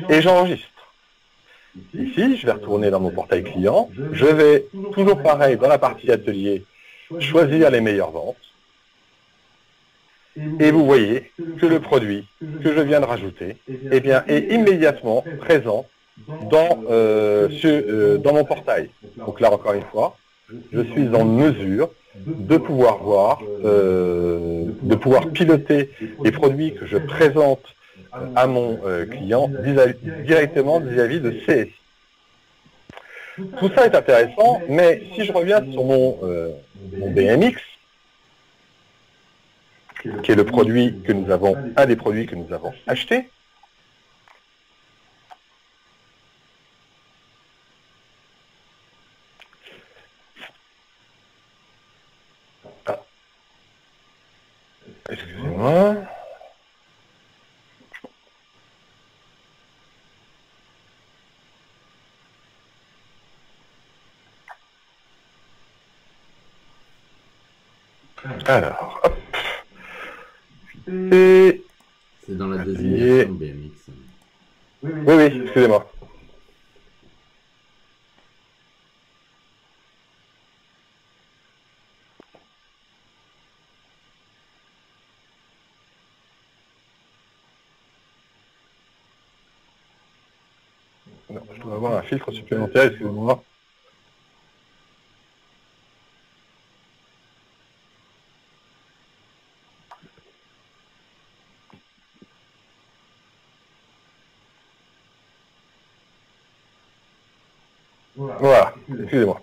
et j'enregistre. Ici, je vais retourner dans mon portail client, je vais, toujours pareil, dans la partie atelier, choisir les meilleures ventes, et vous voyez que le produit que je viens de rajouter, eh bien, est immédiatement présent dans mon portail. Donc là, encore une fois, je suis en mesure de pouvoir voir, de pouvoir piloter les produits que je présente à mon client directement vis-à-vis de CSI. Tout ça est intéressant, mais si je reviens sur mon BMX, qui est le produit que nous avons, un des produits que nous avons acheté, excusez-moi. Alors, hop. Et... c'est dans la désignation BMX. Oui, excusez-moi. Non, je dois avoir un filtre supplémentaire, excusez-moi. Voilà, excusez-moi.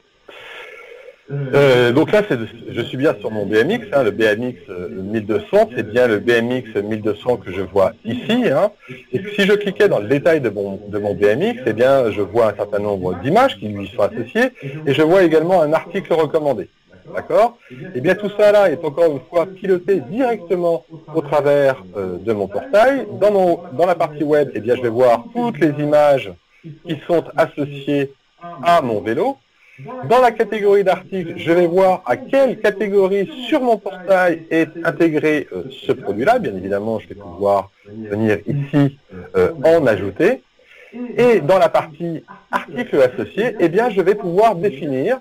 Donc là, je suis bien sur mon BMX, hein, le BMX 1200, c'est bien le BMX 1200 que je vois ici. Hein. Et puis, si je cliquais dans le détail de mon BMX, eh bien, je vois un certain nombre d'images qui lui sont associées, et je vois également un article recommandé. D'accord? Et bien, tout ça là est encore une fois piloté directement au travers de mon portail. Dans la partie web, eh bien, je vais voir toutes les images qui sont associées à mon vélo. Dans la catégorie d'articles, je vais voir à quelle catégorie sur mon portail est intégré ce produit-là. Bien évidemment, je vais pouvoir venir ici en ajouter. Et dans la partie articles associés, eh bien, je vais pouvoir définir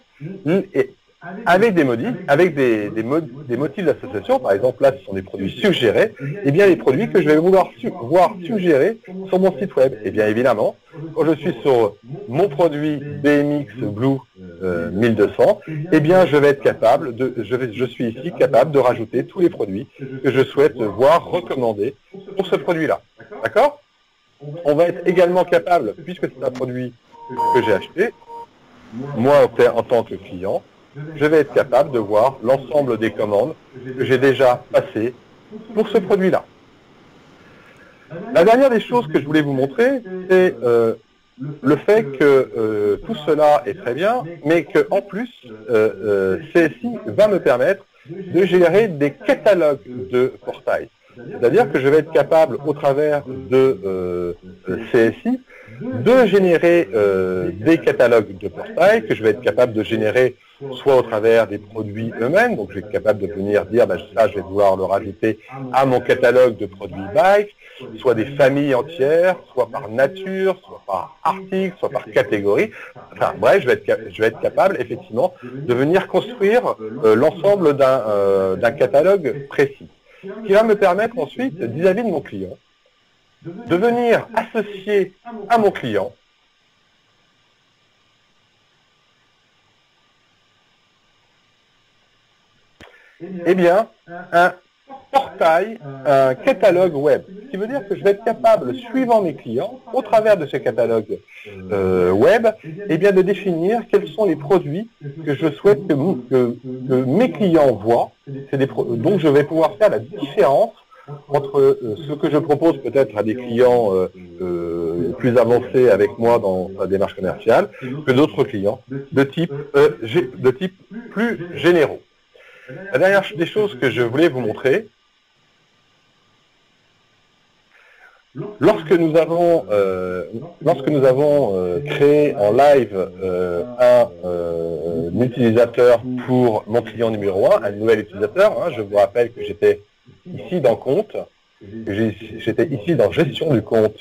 avec des motifs d'association. Par exemple, là, ce sont des produits suggérés. Eh bien, les produits que je vais vouloir voir suggérés sur mon site web. Et bien évidemment, quand je suis sur mon produit BMX Blue 1200, eh bien, je vais être capable je suis ici capable de rajouter tous les produits que je souhaite voir recommandés pour ce produit-là. D'accord? On va être également capable, puisque c'est un produit que j'ai acheté, moi en tant que client, je vais être capable de voir l'ensemble des commandes que j'ai déjà passées pour ce produit-là. La dernière des choses que je voulais vous montrer, c'est le fait que tout cela est très bien, mais qu'en plus, CSI va me permettre de gérer des catalogues de portail. C'est-à-dire que je vais être capable, au travers de CSI, de générer des catalogues de portail que je vais être capable de générer soit au travers des produits eux-mêmes, donc je vais être capable de venir dire, ben, ça je vais pouvoir le rajouter à mon catalogue de produits bike, soit des familles entières, soit par nature, soit par article, soit par catégorie. Enfin bref, je vais être capable effectivement de venir construire l'ensemble d'un catalogue précis. Ce qui va me permettre ensuite, vis-à-vis de mon client, de venir associer à mon client eh bien, un portail, un catalogue web. Ce qui veut dire que je vais être capable, suivant mes clients, au travers de ce catalogue web, eh bien, de définir quels sont les produits que je souhaite que mes clients voient. Donc, je vais pouvoir faire la différence entre ce que je propose peut-être à des clients plus avancés avec moi dans la démarche commerciale que d'autres clients de type plus généraux. La dernière des choses que je voulais vous montrer, lorsque nous avons créé en live un utilisateur pour mon client numéro 1, un nouvel utilisateur, je vous rappelle que j'étais ici dans compte, j'étais ici dans gestion du compte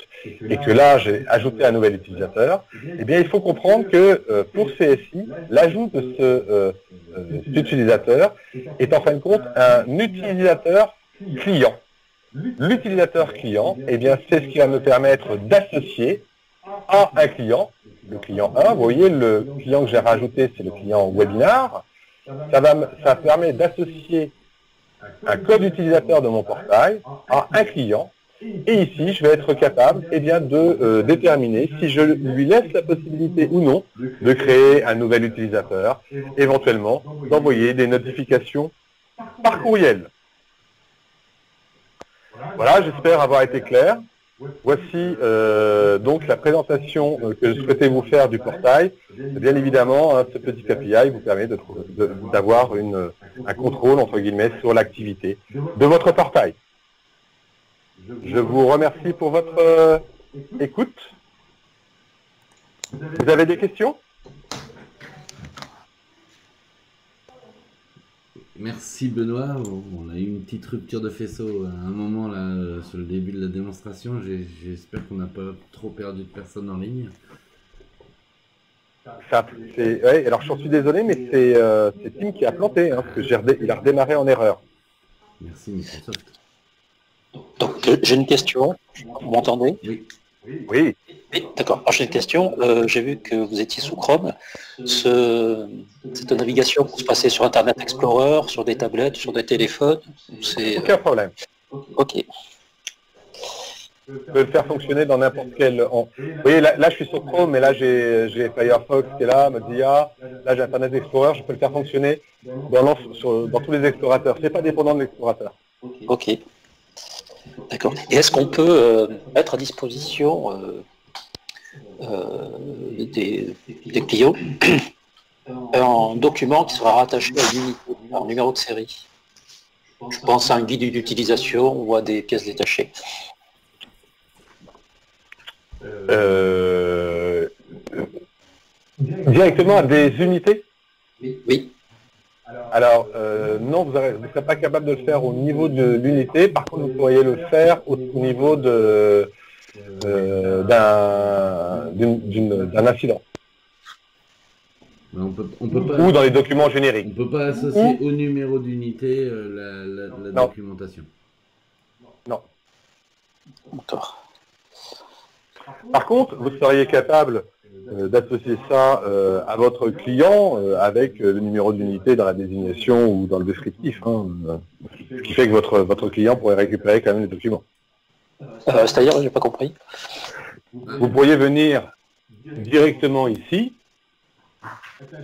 et que là j'ai ajouté un nouvel utilisateur, eh bien il faut comprendre que pour CSI, l'ajout de cet utilisateur est en fin de compte un utilisateur client. L'utilisateur client, eh bien c'est ce qui va me permettre d'associer à un client, le client 1, vous voyez le client que j'ai rajouté c'est le client webinar, ça permet d'associer un code utilisateur de mon portail à un client. Et ici, je vais être capable eh bien, de déterminer si je lui laisse la possibilité ou non de créer un nouvel utilisateur, éventuellement d'envoyer des notifications par courriel. Voilà, j'espère avoir été clair. Voici donc la présentation que je souhaitais vous faire du portail. Bien évidemment, ce petit API vous permet d'avoir un contrôle, entre guillemets, sur l'activité de votre portail. Je vous remercie pour votre écoute. Vous avez des questions? Merci Benoît. On a eu une petite rupture de faisceau à un moment là sur le début de la démonstration. J'espère qu'on n'a pas trop perdu de personnes en ligne. Ouais, alors j'en suis désolé, mais c'est Tim qui a planté, parce que il a redémarré en erreur. Merci Microsoft. Donc j'ai une question. Vous m'entendez? Oui. Oui. Oui, d'accord. Alors j'ai une question. J'ai vu que vous étiez sous Chrome. Cette navigation peut se passer sur Internet Explorer, sur des tablettes, sur des téléphones. Aucun problème. Ok. Je peux le faire fonctionner dans n'importe quel... Vous voyez, là je suis sur Chrome, mais là j'ai Firefox qui est là, Mozilla, là j'ai Internet Explorer, je peux le faire fonctionner dans tous les explorateurs. C'est pas dépendant de l'explorateur. Ok. D'accord. Et est-ce qu'on peut mettre à disposition des clients un document qui sera rattaché à l'unité, un numéro de série? Je pense à un guide d'utilisation ou à des pièces détachées. Directement à des unités? Oui. Alors, non, vous ne serez pas capable de le faire au niveau de l'unité. Par contre, vous pourriez le faire au niveau d'un incident. On peut pas, ou dans les documents génériques. On ne peut pas associer au numéro d'unité la documentation. Non. D'accord. Par contre, vous seriez capable d'associer ça à votre client avec le numéro d'unité dans la désignation ou dans le descriptif, ce qui fait que votre client pourrait récupérer quand même les documents. C'est-à-dire, j'ai pas compris. Vous pourriez venir directement ici,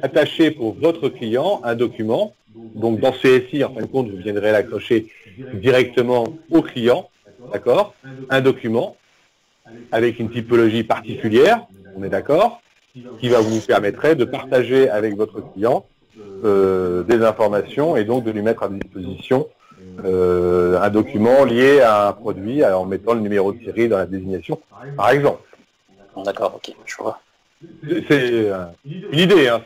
attacher pour votre client un document, donc dans CSI, en fin de compte, vous viendrez l'accrocher directement au client, d'accord, un document avec une typologie particulière, on est d'accord, qui va vous permettre de partager avec votre client des informations et donc de lui mettre à disposition un document lié à un produit en mettant le numéro de série dans la désignation, par exemple. D'accord, ok, je vois. C'est une idée, hein.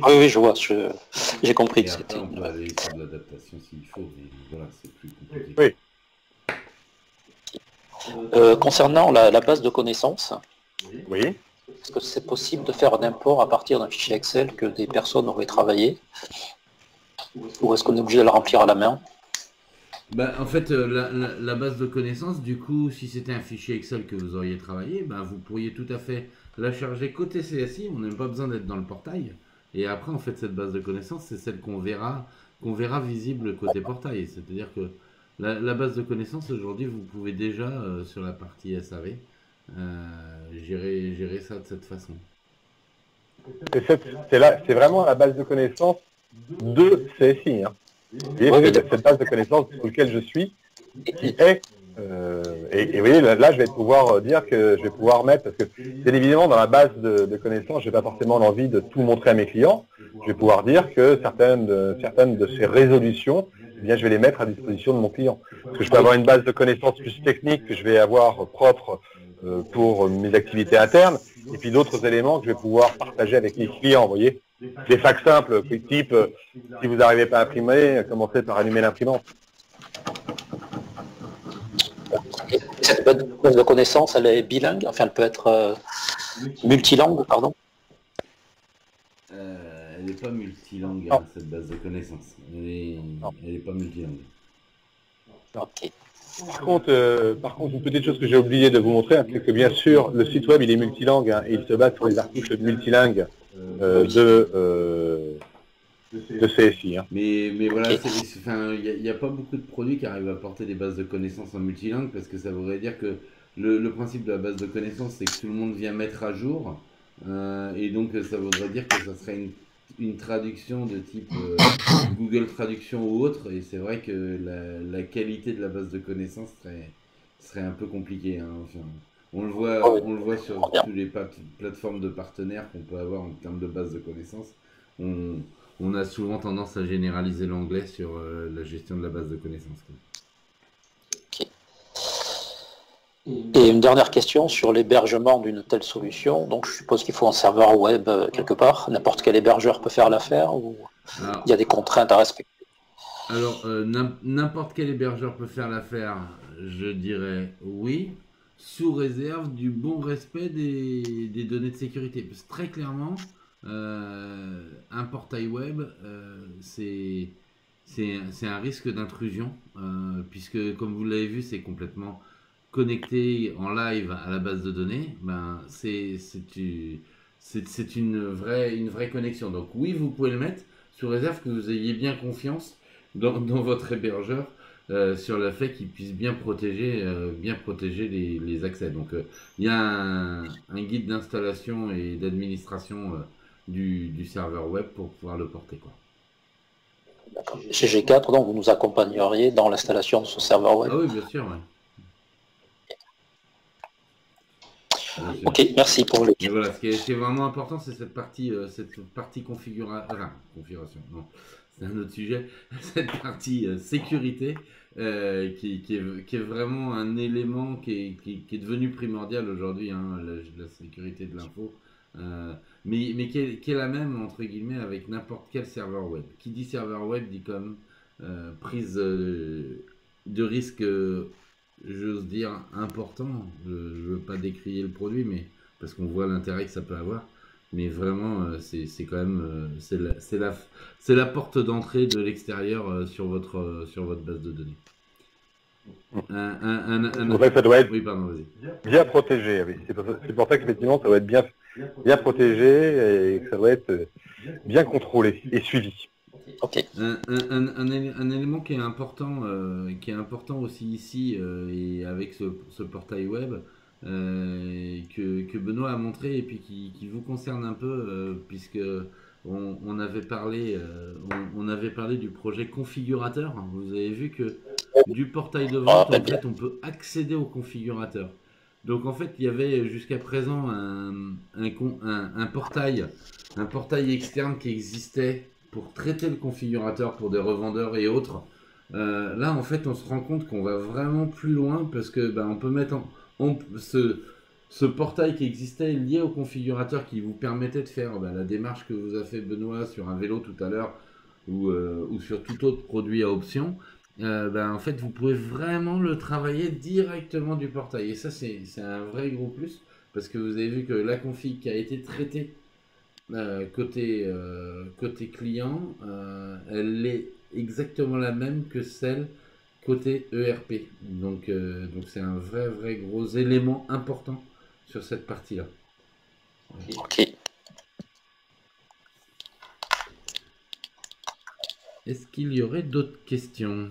Oui, je vois, j'ai compris Et que après, c'était... on peut aller sur de l'adaptation s'il faut, mais voilà, c'est plus compliqué. Oui. Concernant la base de connaissances, Oui. est-ce que c'est possible de faire un import à partir d'un fichier Excel que des personnes auraient travaillé? Ou est-ce qu'on est obligé de le remplir à la main? Bah, en fait, la base de connaissances, du coup, si c'était un fichier Excel que vous auriez travaillé, bah, vous pourriez tout à fait la charger côté CSI, on n'a même pas besoin d'être dans le portail. Et après, en fait, cette base de connaissances, c'est celle qu'on verra visible côté portail. C'est-à-dire que la base de connaissances, aujourd'hui, vous pouvez déjà, sur la partie SAV, gérer ça de cette façon. C'est vraiment la base de connaissances de CSI. Hein. Et Oui, c'est cette base de connaissances sur laquelle je suis, qui est... et vous voyez, là, je vais pouvoir dire que je vais pouvoir mettre, parce que bien évidemment, dans la base de connaissances, je n'ai pas forcément l'envie de tout montrer à mes clients. Je vais pouvoir dire que certaines de ces résolutions, eh bien, je vais les mettre à disposition de mon client. Parce que je peux avoir une base de connaissances plus technique que je vais avoir propre pour mes activités internes, et puis d'autres éléments que je vais pouvoir partager avec mes clients, vous voyez. Des facs simples, type, si vous n'arrivez pas à imprimer, commencez par allumer l'imprimante. Cette base de connaissances, elle est bilingue, enfin elle peut être multilangue, pardon. Elle n'est pas multilangue, hein, cette base de connaissances. Elle est pas multilangue. Ok. Par contre, une petite chose que j'ai oublié de vous montrer, hein, c'est que bien sûr, le site web, il est multilangue, hein, et il se base sur les articles multilingues de CSI. Hein. Mais voilà, il n'y a pas beaucoup de produits qui arrivent à porter des bases de connaissances en multilingue, parce que ça voudrait dire que le principe de la base de connaissances, c'est que tout le monde vient mettre à jour, et donc ça voudrait dire que ça serait une traduction de type Google Traduction ou autre, et c'est vrai que la qualité de la base de connaissances serait un peu compliquée. Hein. Enfin, on le voit sur toutes les plateformes de partenaires qu'on peut avoir en termes de base de connaissances. On a souvent tendance à généraliser l'anglais sur la gestion de la base de connaissances. Okay. Et une dernière question sur l'hébergement d'une telle solution. Donc je suppose qu'il faut un serveur web quelque part. N'importe quel hébergeur peut faire l'affaire ou il y a des contraintes à respecter? Alors, n'importe quel hébergeur peut faire l'affaire, je dirais oui, sous réserve du bon respect des données de sécurité. Parce que très clairement, un portail web, c'est un risque d'intrusion, puisque comme vous l'avez vu, c'est complètement connecté en live à la base de données. Ben, c'est une vraie connexion. Donc oui, vous pouvez le mettre, sous réserve que vous ayez bien confiance dans votre hébergeur sur le fait qu'il puisse bien protéger les accès. Donc il y a un guide d'installation et d'administration du serveur web pour pouvoir le porter, quoi. Chez G4, donc vous nous accompagneriez dans l'installation de ce serveur web? Ah oui, bien sûr, ouais. Ok, merci pour les... Mais voilà, ce qui est vraiment important, c'est cette partie configuration. Non, c'est un autre sujet. Cette partie sécurité qui est vraiment un élément qui est devenu primordial aujourd'hui, hein, la sécurité de l'info. Mais qui est la même, entre guillemets, avec n'importe quel serveur web. Qui dit serveur web dit comme prise de risque, j'ose dire, important. Je ne veux pas décrier le produit, mais parce qu'on voit l'intérêt que ça peut avoir. Mais vraiment, c'est quand même c'est la porte d'entrée de l'extérieur sur votre base de données. Ça doit être oui, pardon, vas-y. bien protégé. Oui. C'est pour ça qu'effectivement, ça doit être bien protégé et que ça doit être bien contrôlé et suivi. Okay. Un élément qui est important aussi ici et avec ce portail web que Benoît a montré et puis qui vous concerne un peu puisque on avait parlé du projet configurateur. Vous avez vu que du portail de vente, en fait, on peut accéder au configurateur. Donc en fait, il y avait jusqu'à présent un portail externe qui existait pour traiter le configurateur pour des revendeurs et autres. Là, en fait, on se rend compte qu'on va vraiment plus loin parce que on peut mettre ce portail qui existait lié au configurateur qui vous permettait de faire la démarche que vous a fait Benoît sur un vélo tout à l'heure ou sur tout autre produit à option. En fait, vous pouvez vraiment le travailler directement du portail. Et ça, c'est un vrai gros plus parce que vous avez vu que la config qui a été traitée côté client, elle est exactement la même que celle côté ERP. Donc c'est un vrai gros élément important sur cette partie-là. Ok. Est-ce qu'il y aurait d'autres questions?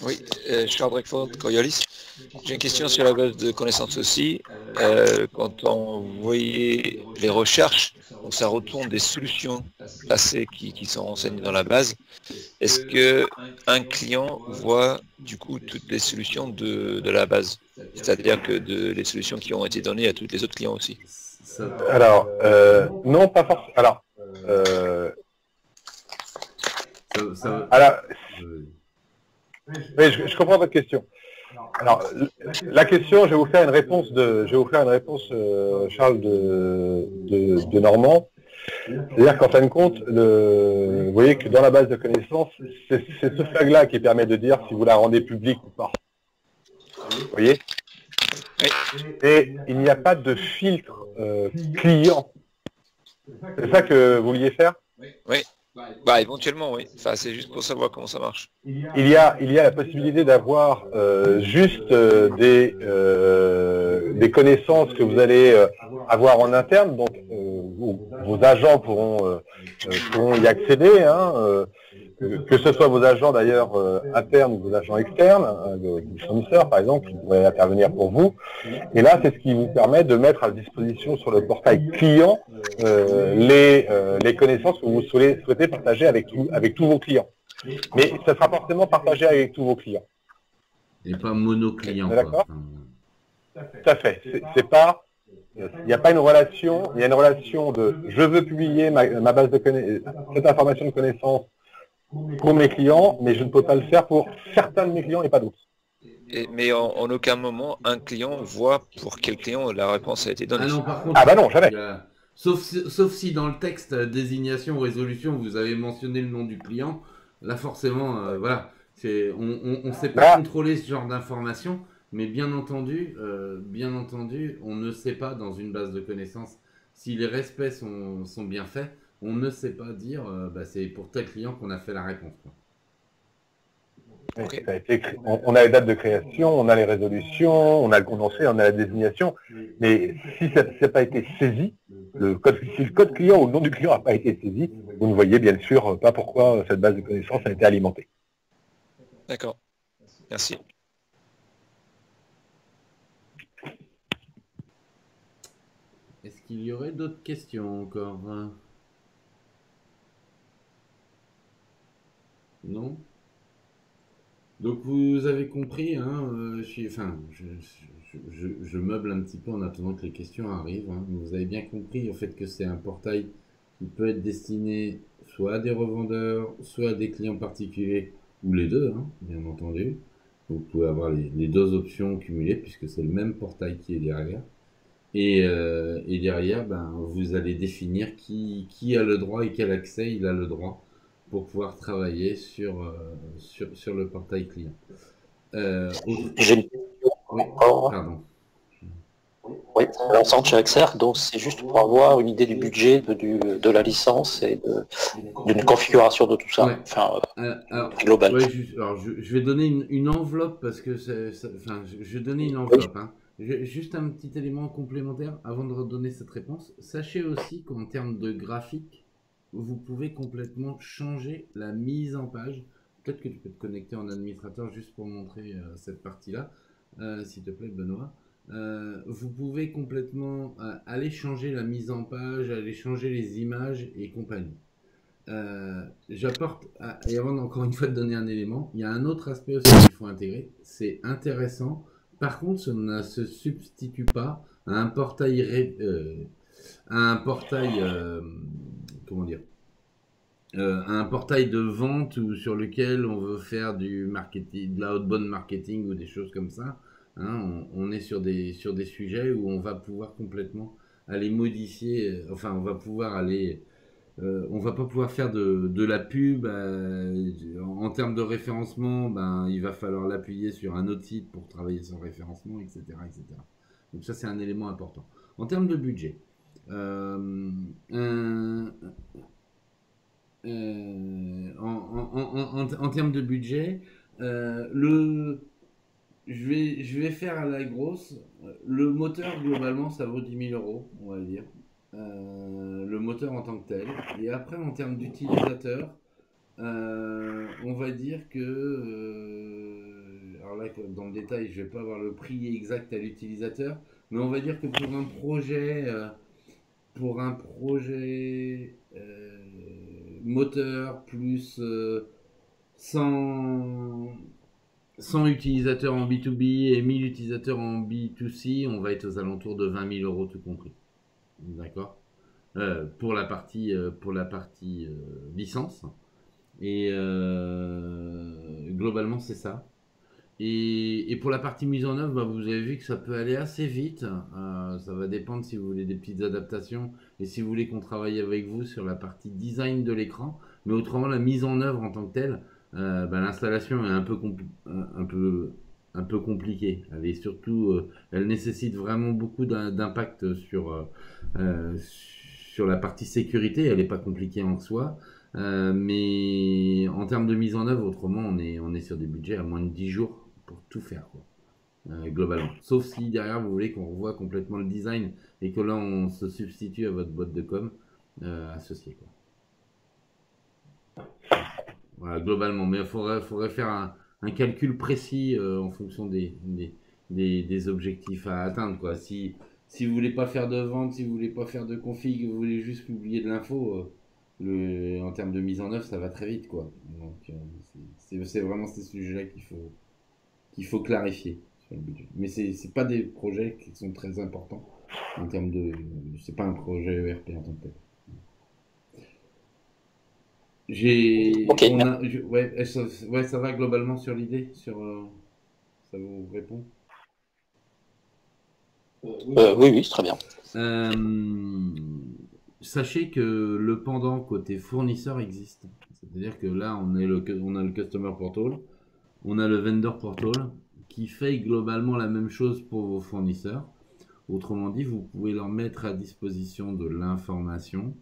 Oui, Charles Breckford, Coriolis. J'ai une question sur la base de connaissances aussi. Quand on voyait les recherches, donc ça retourne des solutions passées qui sont renseignées dans la base. Est-ce que un client voit du coup toutes les solutions de la base? C'est-à-dire que les solutions qui ont été données à tous les autres clients aussi? Alors, non, pas forcément. Alors, oui, je comprends votre question. Alors, la question, je vais vous faire une réponse Charles de Normand. C'est-à-dire qu'en fin de compte, vous voyez que dans la base de connaissances, c'est ce flag-là qui permet de dire si vous la rendez publique ou pas. Vous voyez? Oui. Et il n'y a pas de filtre client. C'est ça que vous vouliez faire? Oui. Éventuellement, oui. Enfin, c'est juste pour savoir comment ça marche. Il y a la possibilité d'avoir juste des connaissances que vous allez avoir en interne, donc vos agents pourront y accéder, hein, que ce soit vos agents d'ailleurs internes ou vos agents externes, du fournisseur par exemple, qui pourraient intervenir pour vous. Et là, c'est ce qui vous permet de mettre à disposition sur le portail client les connaissances que vous souhaitez partager avec tous vos clients. Mais ça sera forcément partagé avec tous vos clients. Et pas mono-client. D'accord ? Tout à fait. C'est pas. Il n'y a pas une relation. Il y a une relation de je veux publier ma base de cette information de connaissance pour mes clients, mais je ne peux pas le faire pour certains de mes clients et pas d'autres. Mais en aucun moment, un client voit pour quel client la réponse a été donnée. Ah non, par contre, non, jamais. Sauf si dans le texte désignation ou résolution, vous avez mentionné le nom du client. Là, forcément, voilà. On ne sait pas contrôler ce genre d'informations, mais bien entendu, on ne sait pas dans une base de connaissances si les respects sont bien faits. On ne sait pas dire c'est pour tel client qu'on a fait la réponse. Okay. Ça a été on a les dates de création, on a les résolutions, on a le condensé, on a la désignation. Mais si ça n'a pas été saisi, si le code client ou le nom du client n'a pas été saisi, vous ne voyez bien sûr pas pourquoi cette base de connaissances a été alimentée. D'accord. Merci. Est-ce qu'il y aurait d'autres questions encore? Non? Donc vous avez compris, hein, je meuble un petit peu en attendant que les questions arrivent. Hein. Vous avez bien compris au fait que c'est un portail qui peut être destiné soit à des revendeurs, soit à des clients particuliers, ou les deux, hein, bien entendu. Vous pouvez avoir les deux options cumulées puisque c'est le même portail qui est derrière. Et derrière, vous allez définir qui a le droit et quel accès il a le droit pour pouvoir travailler sur le portail client. J'ai une question encore. Pardon. Oui, l'ensemble chez Axer, donc c'est juste pour avoir une idée du budget de la licence et d'une configuration de tout ça, ouais. Enfin, global. Ouais, je vais donner une enveloppe parce que je vais donner une enveloppe. Oui. Hein. Juste un petit élément complémentaire avant de redonner cette réponse. Sachez aussi qu'en termes de graphique, vous pouvez complètement changer la mise en page. Peut-être que tu peux te connecter en administrateur juste pour montrer cette partie-là, s'il te plaît, Benoît. Vous pouvez complètement aller changer la mise en page, aller changer les images et compagnie. J'apporte, et avant encore une fois de donner un élément, il y a un autre aspect aussi qu'il faut intégrer. C'est intéressant. Par contre, ça ne se substitue pas à un portail un portail, comment dire, un portail de vente sur lequel on veut faire du marketing, de la outbound marketing ou des choses comme ça. Hein, on est sur des sujets où on va pouvoir complètement aller modifier, enfin on va pouvoir aller, on va pas pouvoir faire de la pub. En termes de référencement, ben, il va falloir l'appuyer sur un autre site pour travailler son référencement, etc., etc. Donc ça c'est un élément important. En termes de budget, un, en termes de budget, je vais faire à la grosse. Le moteur, globalement, ça vaut 10 000 euros, on va dire. Le moteur en tant que tel. Et après, en termes d'utilisateurs, on va dire que. Alors là, dans le détail, je vais pas avoir le prix exact à l'utilisateur, mais on va dire que pour un projet moteur plus 100, 100 utilisateurs en B2B et 1000 utilisateurs en B2C, on va être aux alentours de 20 000 euros tout compris. D'accord, pour la partie, licence. Et globalement, c'est ça. Et pour la partie mise en œuvre, bah, vous avez vu que ça peut aller assez vite. Ça va dépendre si vous voulez des petites adaptations et si vous voulez qu'on travaille avec vous sur la partie design de l'écran. Mais autrement, la mise en œuvre en tant que telle, bah, l'installation est un peu compliquée. Elle est surtout, elle nécessite vraiment beaucoup d'impact sur la partie sécurité. Elle n'est pas compliquée en soi. Mais en termes de mise en œuvre, autrement, on est sur des budgets à moins de 10 jours pour tout faire, quoi. Globalement. Sauf si derrière vous voulez qu'on revoie complètement le design et que là on se substitue à votre boîte de com associée, quoi. Voilà, globalement. Mais il faudrait faire un calcul précis en fonction des objectifs à atteindre, quoi. Si vous voulez pas faire de vente, si vous voulez pas faire de config, vous voulez juste publier de l'info, en termes de mise en œuvre, ça va très vite, quoi. Donc, c'est vraiment ces sujets-là qu'il faut clarifier sur le budget. Mais c'est pas des projets qui sont très importants en termes de. C'est pas un projet ERP en tant que tel. Ok. Ouais, ça va globalement sur l'idée, ça vous répond? Oui, c'est très bien. Sachez que le pendant côté fournisseur existe. C'est-à-dire que là, on a le Customer Portal, on a le Vendor Portal, qui fait globalement la même chose pour vos fournisseurs. Autrement dit, vous pouvez leur mettre à disposition de l'information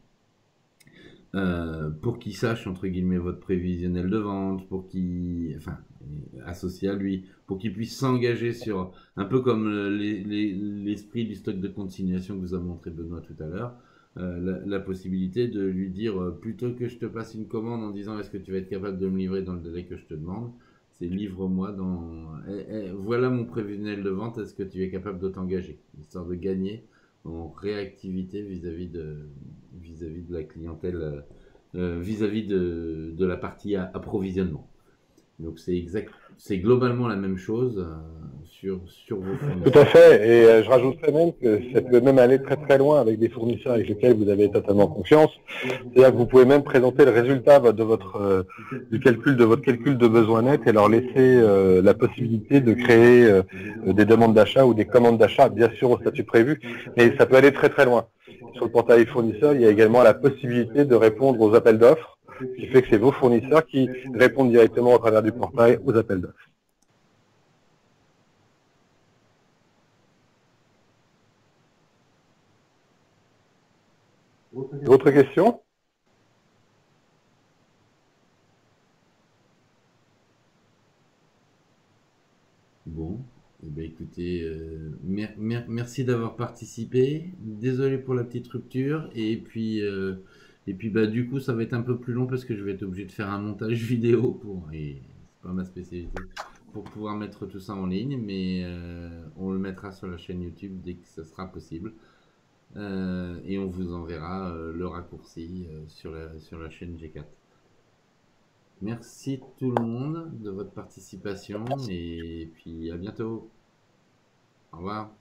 pour qu'ils sachent, entre guillemets, votre prévisionnel de vente, associé à lui, pour qu'ils puissent s'engager sur, un peu comme l'esprit du stock de continuation que vous a montré Benoît tout à l'heure, la possibilité de lui dire, plutôt que je te passe une commande en disant est-ce que tu vas être capable de me livrer dans le délai que je te demande, c'est livre-moi voilà mon prévisionnel de vente, est-ce que tu es capable de t'engager, histoire de gagner en réactivité vis-à-vis de la clientèle, vis-à-vis de la partie approvisionnement. Donc c'est globalement la même chose sur vos fournisseurs. Tout à fait, et je rajouterais même que ça peut même aller très très loin avec des fournisseurs avec lesquels vous avez totalement confiance. C'est-à-dire que vous pouvez même présenter le résultat de du calcul de votre calcul de besoin net et leur laisser la possibilité de créer des demandes d'achat ou des commandes d'achat, bien sûr au statut prévu, mais ça peut aller très très loin. Sur le portail fournisseur, il y a également la possibilité de répondre aux appels d'offres, ce qui fait que c'est vos fournisseurs qui répondent directement au travers du portail aux appels d'offres. D'autres questions? Bon, eh bien, écoutez, merci d'avoir participé. Désolé pour la petite rupture. Et puis bah, du coup, ça va être un peu plus long parce que je vais être obligé de faire un montage vidéo et c'est pas ma spécialité, pour pouvoir mettre tout ça en ligne. Mais on le mettra sur la chaîne YouTube dès que ce sera possible. Et on vous enverra le raccourci sur la chaîne G4. Merci tout le monde de votre participation et puis à bientôt. Au revoir.